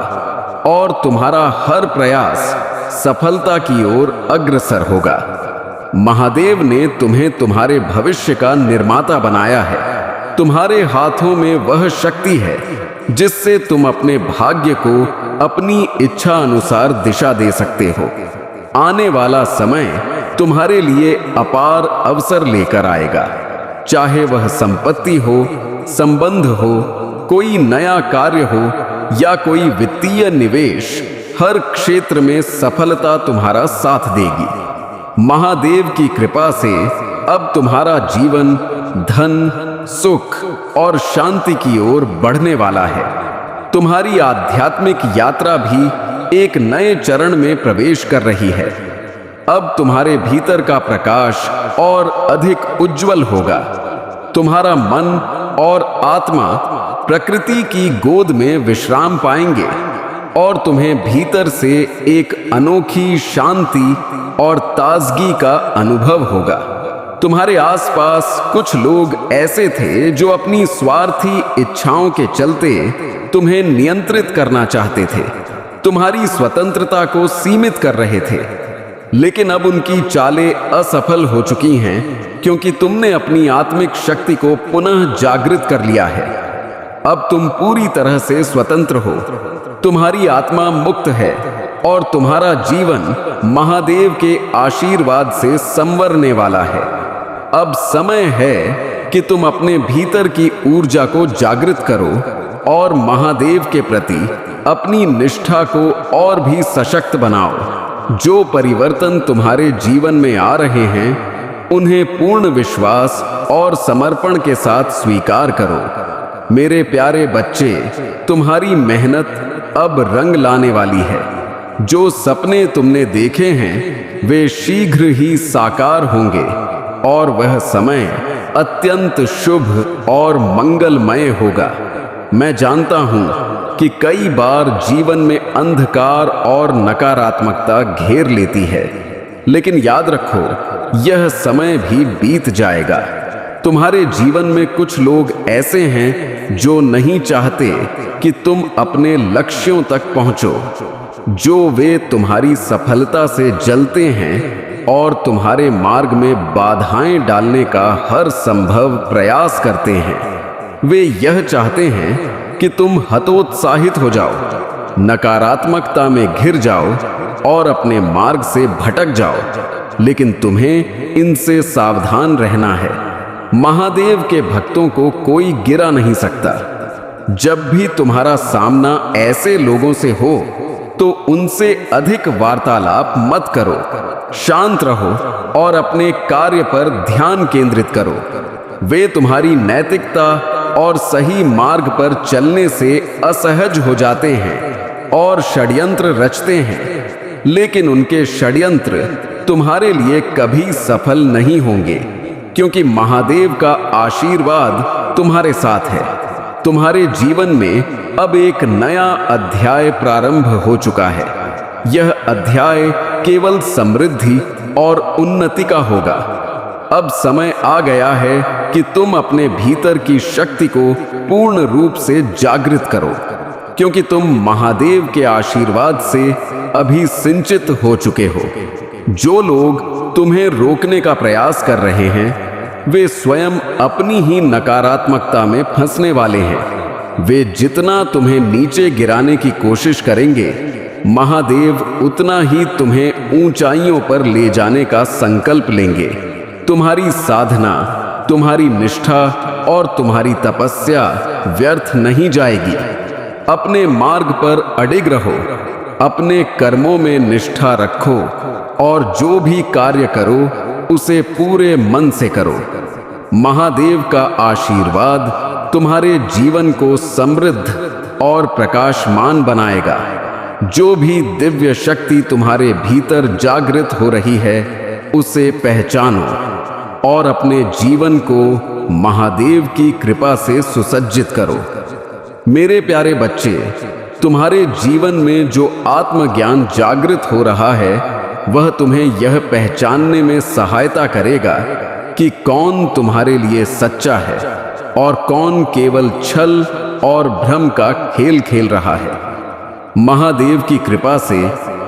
और तुम्हारा हर प्रयास सफलता की ओर अग्रसर होगा। महादेव ने तुम्हें तुम्हारे भविष्य का निर्माता बनाया है। तुम्हारे हाथों में वह शक्ति है जिससे तुम अपने भाग्य को अपनी इच्छा अनुसार दिशा दे सकते हो। आने वाला समय तुम्हारे लिए अपार अवसर लेकर आएगा, चाहे वह संपत्ति हो, संबंध हो, कोई नया कार्य हो या कोई वित्तीय निवेश। हर क्षेत्र में सफलता तुम्हारा साथ देगी। महादेव की कृपा से अब तुम्हारा जीवन धन, सुख और शांति की ओर बढ़ने वाला है। तुम्हारी आध्यात्मिक यात्रा भी एक नए चरण में प्रवेश कर रही है। अब तुम्हारे भीतर का प्रकाश और अधिक उज्जवल होगा। तुम्हारा मन और आत्मा प्रकृति की गोद में विश्राम पाएंगे और तुम्हें भीतर से एक अनोखी शांति और ताजगी का अनुभव होगा। तुम्हारे आसपास कुछ लोग ऐसे थे जो अपनी स्वार्थी इच्छाओं के चलते तुम्हें नियंत्रित करना चाहते थे, तुम्हारी स्वतंत्रता को सीमित कर रहे थे, लेकिन अब उनकी चालें असफल हो चुकी हैं, क्योंकि तुमने अपनी आत्मिक शक्ति को पुनः जागृत कर लिया है। अब तुम पूरी तरह से स्वतंत्र हो, तुम्हारी आत्मा मुक्त है और तुम्हारा जीवन महादेव के आशीर्वाद से संवरने वाला है। अब समय है कि तुम अपने भीतर की ऊर्जा को जागृत करो और महादेव के प्रति अपनी निष्ठा को और भी सशक्त बनाओ। जो परिवर्तन तुम्हारे जीवन में आ रहे हैं, उन्हें पूर्ण विश्वास और समर्पण के साथ स्वीकार करो। मेरे प्यारे बच्चे, तुम्हारी मेहनत अब रंग लाने वाली है। जो सपने तुमने देखे हैं वे शीघ्र ही साकार होंगे और वह समय अत्यंत शुभ और मंगलमय होगा। मैं जानता हूं कि कई बार जीवन में अंधकार और नकारात्मकता घेर लेती है, लेकिन याद रखो, यह समय भी बीत जाएगा। तुम्हारे जीवन में कुछ लोग ऐसे हैं जो नहीं चाहते कि तुम अपने लक्ष्यों तक पहुंचो। जो वे तुम्हारी सफलता से जलते हैं और तुम्हारे मार्ग में बाधाएं डालने का हर संभव प्रयास करते हैं। वे यह चाहते हैं कि तुम हतोत्साहित हो जाओ, नकारात्मकता में घिर जाओ और अपने मार्ग से भटक जाओ, लेकिन तुम्हें इनसे सावधान रहना है। महादेव के भक्तों को कोई गिरा नहीं सकता। जब भी तुम्हारा सामना ऐसे लोगों से हो तो उनसे अधिक वार्तालाप मत करो। शांत रहो और अपने कार्य पर ध्यान केंद्रित करो। वे तुम्हारी नैतिकता और सही मार्ग पर चलने से असहज हो जाते हैं और षड्यंत्र रचते हैं, लेकिन उनके षड्यंत्र तुम्हारे लिए कभी सफल नहीं होंगे, क्योंकि महादेव का आशीर्वाद तुम्हारे साथ है। तुम्हारे जीवन में अब एक नया अध्याय प्रारंभ हो चुका है। यह अध्याय केवल समृद्धि और उन्नति का होगा। अब समय आ गया है कि तुम अपने भीतर की शक्ति को पूर्ण रूप से जागृत करो, क्योंकि तुम महादेव के आशीर्वाद से अभी सिंचित हो चुके हो। जो लोग तुम्हें रोकने का प्रयास कर रहे हैं, वे स्वयं अपनी ही नकारात्मकता में फंसने वाले हैं। वे जितना तुम्हें नीचे गिराने की कोशिश करेंगे, महादेव उतना ही तुम्हें ऊंचाइयों पर ले जाने का संकल्प लेंगे। तुम्हारी साधना, तुम्हारी निष्ठा और तुम्हारी तपस्या व्यर्थ नहीं जाएगी। अपने मार्ग पर अडिग रहो, अपने कर्मों में निष्ठा रखो और जो भी कार्य करो उसे पूरे मन से करो। महादेव का आशीर्वाद तुम्हारे जीवन को समृद्ध और प्रकाशमान बनाएगा। जो भी दिव्य शक्ति तुम्हारे भीतर जागृत हो रही है उसे पहचानो और अपने जीवन को महादेव की कृपा से सुसज्जित करो। मेरे प्यारे बच्चे, तुम्हारे जीवन में जो आत्मज्ञान जागृत हो रहा है वह तुम्हें यह पहचानने में सहायता करेगा कि कौन तुम्हारे लिए सच्चा है और कौन केवल छल और भ्रम का खेल खेल रहा है। महादेव की कृपा से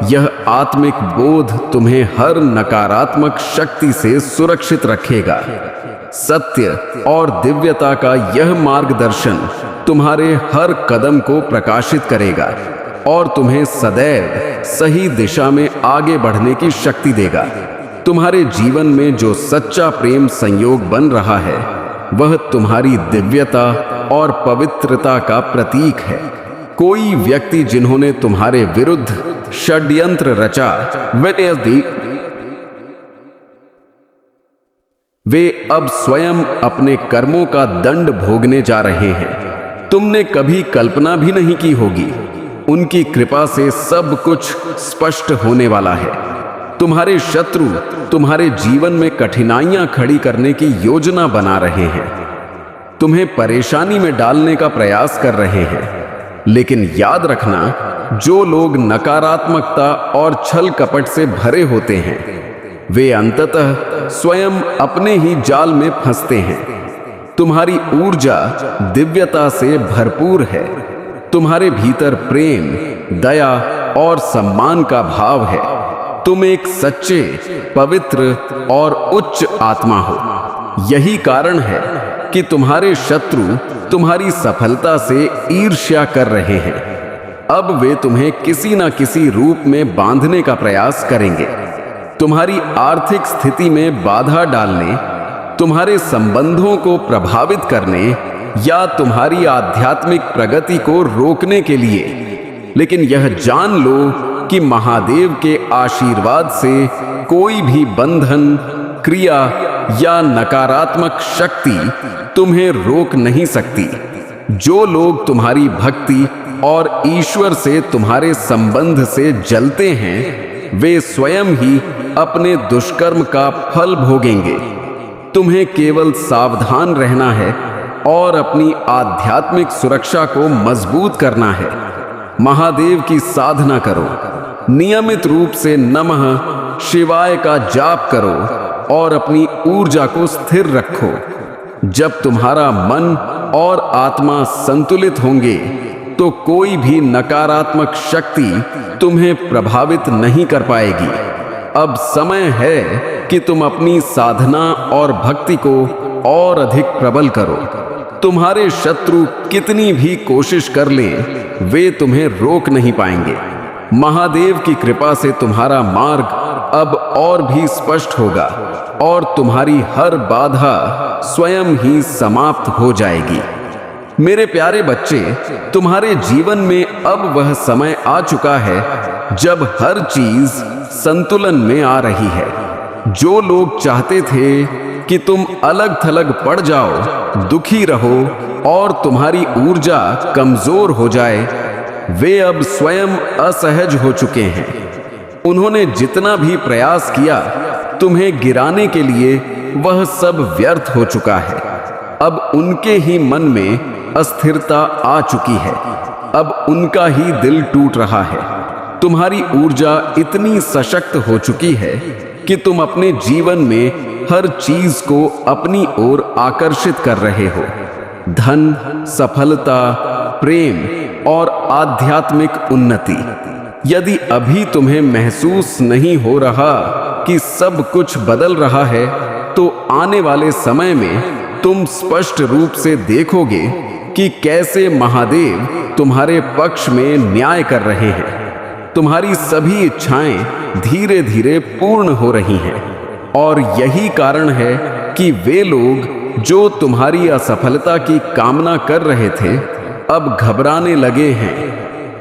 यह आत्मिक बोध तुम्हें हर नकारात्मक शक्ति से सुरक्षित रखेगा। सत्य और दिव्यता का यह मार्गदर्शन तुम्हारे हर कदम को प्रकाशित करेगा और तुम्हें सदैव सही दिशा में आगे बढ़ने की शक्ति देगा। तुम्हारे जीवन में जो सच्चा प्रेम संयोग बन रहा है वह तुम्हारी दिव्यता और पवित्रता का प्रतीक है। कोई व्यक्ति जिन्होंने तुम्हारे विरुद्ध षड्यंत्र रचा वे अब स्वयं अपने कर्मों का दंड भोगने जा रहे हैं। तुमने कभी कल्पना भी नहीं की होगी। उनकी कृपा से सब कुछ स्पष्ट होने वाला है। तुम्हारे शत्रु तुम्हारे जीवन में कठिनाइयां खड़ी करने की योजना बना रहे हैं, तुम्हें परेशानी में डालने का प्रयास कर रहे हैं। लेकिन याद रखना, जो लोग नकारात्मकता और छल कपट से भरे होते हैं वे अंततः स्वयं अपने ही जाल में फंसते हैं। तुम्हारी ऊर्जा दिव्यता से भरपूर है। तुम्हारे भीतर प्रेम, दया और सम्मान का भाव है। तुम एक सच्चे, पवित्र और उच्च आत्मा हो। यही कारण है कि तुम्हारे शत्रु तुम्हारी सफलता से ईर्ष्या कर रहे हैं। अब वे तुम्हें किसी न किसी रूप में बांधने का प्रयास करेंगे। तुम्हारी आर्थिक स्थिति में बाधा डालने, तुम्हारे संबंधों को प्रभावित करने या तुम्हारी आध्यात्मिक प्रगति को रोकने के लिए। लेकिन यह जान लो कि महादेव के आशीर्वाद से कोई भी बंधन, क्रिया या नकारात्मक शक्ति तुम्हें रोक नहीं सकती। जो लोग तुम्हारी भक्ति और ईश्वर से तुम्हारे संबंध से जलते हैं वे स्वयं ही अपने दुष्कर्म का फल भोगेंगे। तुम्हें केवल सावधान रहना है और अपनी आध्यात्मिक सुरक्षा को मजबूत करना है। महादेव की साधना करो, नियमित रूप से नमः शिवाय का जाप करो और अपनी ऊर्जा को स्थिर रखो। जब तुम्हारा मन और आत्मा संतुलित होंगे तो कोई भी नकारात्मक शक्ति तुम्हें प्रभावित नहीं कर पाएगी। अब समय है कि तुम अपनी साधना और भक्ति को और अधिक प्रबल करो। तुम्हारे शत्रु कितनी भी कोशिश कर लें वे तुम्हें रोक नहीं पाएंगे। महादेव की कृपा से तुम्हारा मार्ग अब और भी स्पष्ट होगा और तुम्हारी हर बाधा स्वयं ही समाप्त हो जाएगी। मेरे प्यारे बच्चे, तुम्हारे जीवन में अब वह समय आ चुका है जब हर चीज संतुलन में आ रही है। जो लोग चाहते थे कि तुम अलग थलग पड़ जाओ, दुखी रहो और तुम्हारी ऊर्जा कमजोर हो जाए, वे अब स्वयं असहज हो चुके हैं। उन्होंने जितना भी प्रयास किया तुम्हें गिराने के लिए वह सब व्यर्थ हो चुका है। अब उनके ही मन में अस्थिरता आ चुकी है। अब उनका ही दिल टूट रहा है। तुम्हारी ऊर्जा इतनी सशक्त हो चुकी है कि तुम अपने जीवन में हर चीज को अपनी ओर आकर्षित कर रहे हो। धन, सफलता, प्रेम और आध्यात्मिक उन्नति। यदि अभी तुम्हें महसूस नहीं हो रहा कि सब कुछ बदल रहा है तो आने वाले समय में तुम स्पष्ट रूप से देखोगे कि कैसे महादेव तुम्हारे पक्ष में न्याय कर रहे हैं। तुम्हारी सभी इच्छाएं धीरे धीरे पूर्ण हो रही हैं। और यही कारण है कि वे लोग जो तुम्हारी असफलता की कामना कर रहे थे अब घबराने लगे हैं।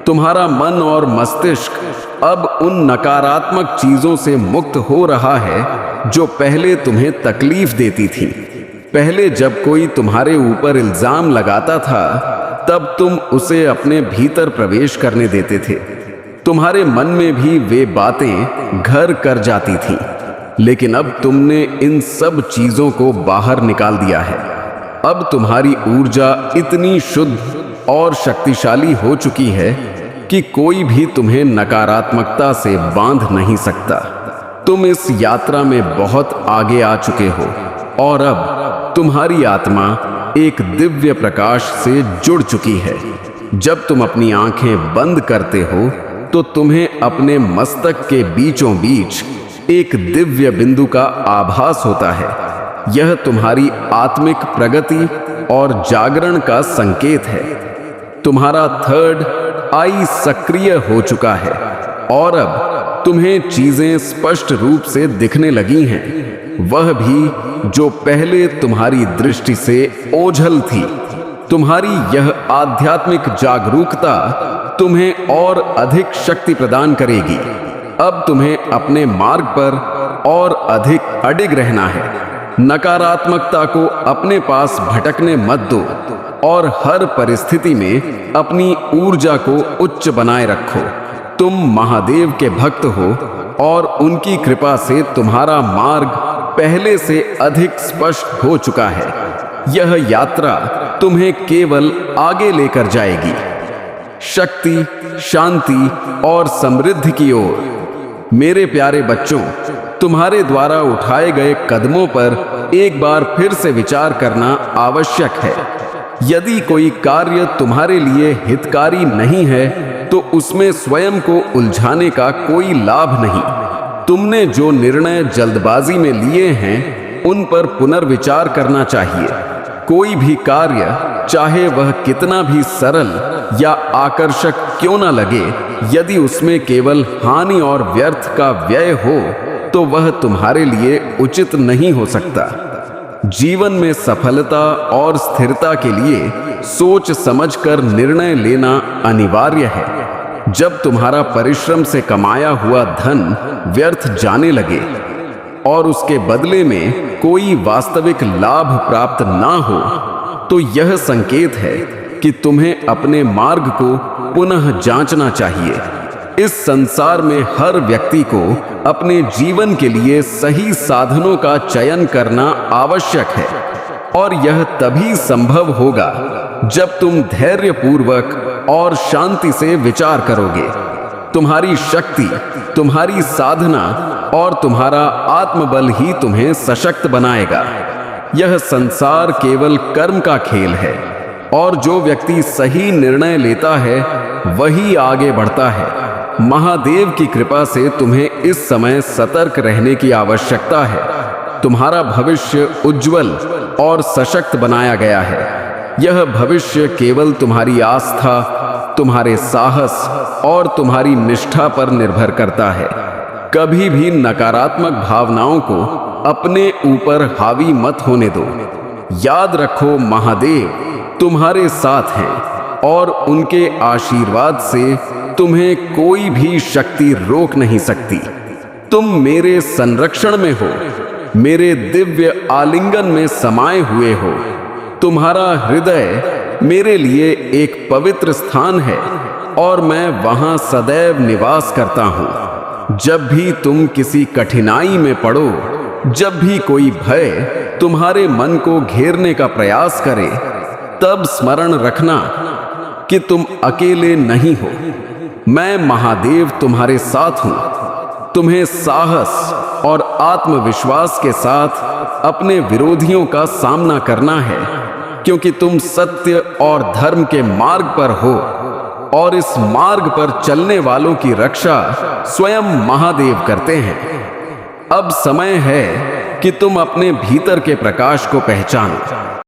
तुम्हारा मन और मस्तिष्क अब उन नकारात्मक चीजों से मुक्त हो रहा है जो पहले तुम्हें तकलीफ देती थी। पहले जब कोई तुम्हारे ऊपर इल्जाम लगाता था तब तुम उसे अपने भीतर प्रवेश करने देते थे। तुम्हारे मन में भी वे बातें घर कर जाती थीं। लेकिन अब तुमने इन सब चीजों को बाहर निकाल दिया है। अब तुम्हारी ऊर्जा इतनी शुद्ध और शक्तिशाली हो चुकी है कि कोई भी तुम्हें नकारात्मकता से बांध नहीं सकता। तुम इस यात्रा में बहुत आगे आ चुके हो और अब तुम्हारी आत्मा एक दिव्य प्रकाश से जुड़ चुकी है। जब तुम अपनी आंखें बंद करते हो तो तुम्हें अपने मस्तक के बीचों बीच एक दिव्य बिंदु का आभास होता है। यह तुम्हारी आत्मिक प्रगति और जागरण का संकेत है। तुम्हारा थर्ड आई सक्रिय हो चुका है और अब तुम्हें चीजें स्पष्ट रूप से दिखने लगी हैं, वह भी जो पहले तुम्हारी दृष्टि से ओझल थी। तुम्हारी यह आध्यात्मिक जागरूकता तुम्हें और अधिक शक्ति प्रदान करेगी। अब तुम्हें अपने मार्ग पर और अधिक अडिग रहना है। नकारात्मकता को अपने पास भटकने मत दो और हर परिस्थिति में अपनी ऊर्जा को उच्च बनाए रखो। तुम महादेव के भक्त हो और उनकी कृपा से तुम्हारा मार्ग पहले से अधिक स्पष्ट हो चुका है। यह यात्रा तुम्हें केवल आगे लेकर जाएगी, शक्ति, शांति और समृद्धि की ओर। मेरे प्यारे बच्चों, तुम्हारे द्वारा उठाए गए कदमों पर एक बार फिर से विचार करना आवश्यक है। यदि कोई कार्य तुम्हारे लिए हितकारी नहीं है तो उसमें स्वयं को उलझाने का कोई लाभ नहीं। तुमने जो निर्णय जल्दबाजी में लिए हैं उन पर पुनर्विचार करना चाहिए। कोई भी कार्य, चाहे वह कितना भी सरल या आकर्षक क्यों न लगे, यदि उसमें केवल हानि और व्यर्थ का व्यय हो तो वह तुम्हारे लिए उचित नहीं हो सकता। जीवन में सफलता और स्थिरता के लिए सोच समझकर निर्णय लेना अनिवार्य है। जब तुम्हारा परिश्रम से कमाया हुआ धन व्यर्थ जाने लगे और उसके बदले में कोई वास्तविक लाभ प्राप्त ना हो तो यह संकेत है कि तुम्हें अपने मार्ग को पुनः जांचना चाहिए। इस संसार में हर व्यक्ति को अपने जीवन के लिए सही साधनों का चयन करना आवश्यक है और यह तभी संभव होगा जब तुम धैर्यपूर्वक और शांति से विचार करोगे। तुम्हारी शक्ति, तुम्हारी साधना और तुम्हारा आत्मबल ही तुम्हें सशक्त बनाएगा। यह संसार केवल कर्म का खेल है और जो व्यक्ति सही निर्णय लेता है वही आगे बढ़ता है। महादेव की कृपा से तुम्हें इस समय सतर्क रहने की आवश्यकता है। तुम्हारा भविष्य उज्जवल और सशक्त बनाया गया है। यह भविष्य केवल तुम्हारी आस्था, तुम्हारे साहस और तुम्हारी निष्ठा पर निर्भर करता है। कभी भी नकारात्मक भावनाओं को अपने ऊपर हावी मत होने दो। याद रखो, महादेव तुम्हारे साथ हैं और उनके आशीर्वाद से तुम्हें कोई भी शक्ति रोक नहीं सकती। तुम मेरे संरक्षण में हो, मेरे दिव्य आलिंगन में समाये हुए हो। तुम्हारा हृदय मेरे लिए एक पवित्र स्थान है और मैं वहां सदैव निवास करता हूं। जब भी तुम किसी कठिनाई में पड़ो, जब भी कोई भय तुम्हारे मन को घेरने का प्रयास करे, तब स्मरण रखना कि तुम अकेले नहीं हो। मैं महादेव तुम्हारे साथ हूं। तुम्हें साहस और आत्मविश्वास के साथ अपने विरोधियों का सामना करना है, क्योंकि तुम सत्य और धर्म के मार्ग पर हो और इस मार्ग पर चलने वालों की रक्षा स्वयं महादेव करते हैं। अब समय है कि तुम अपने भीतर के प्रकाश को पहचानो।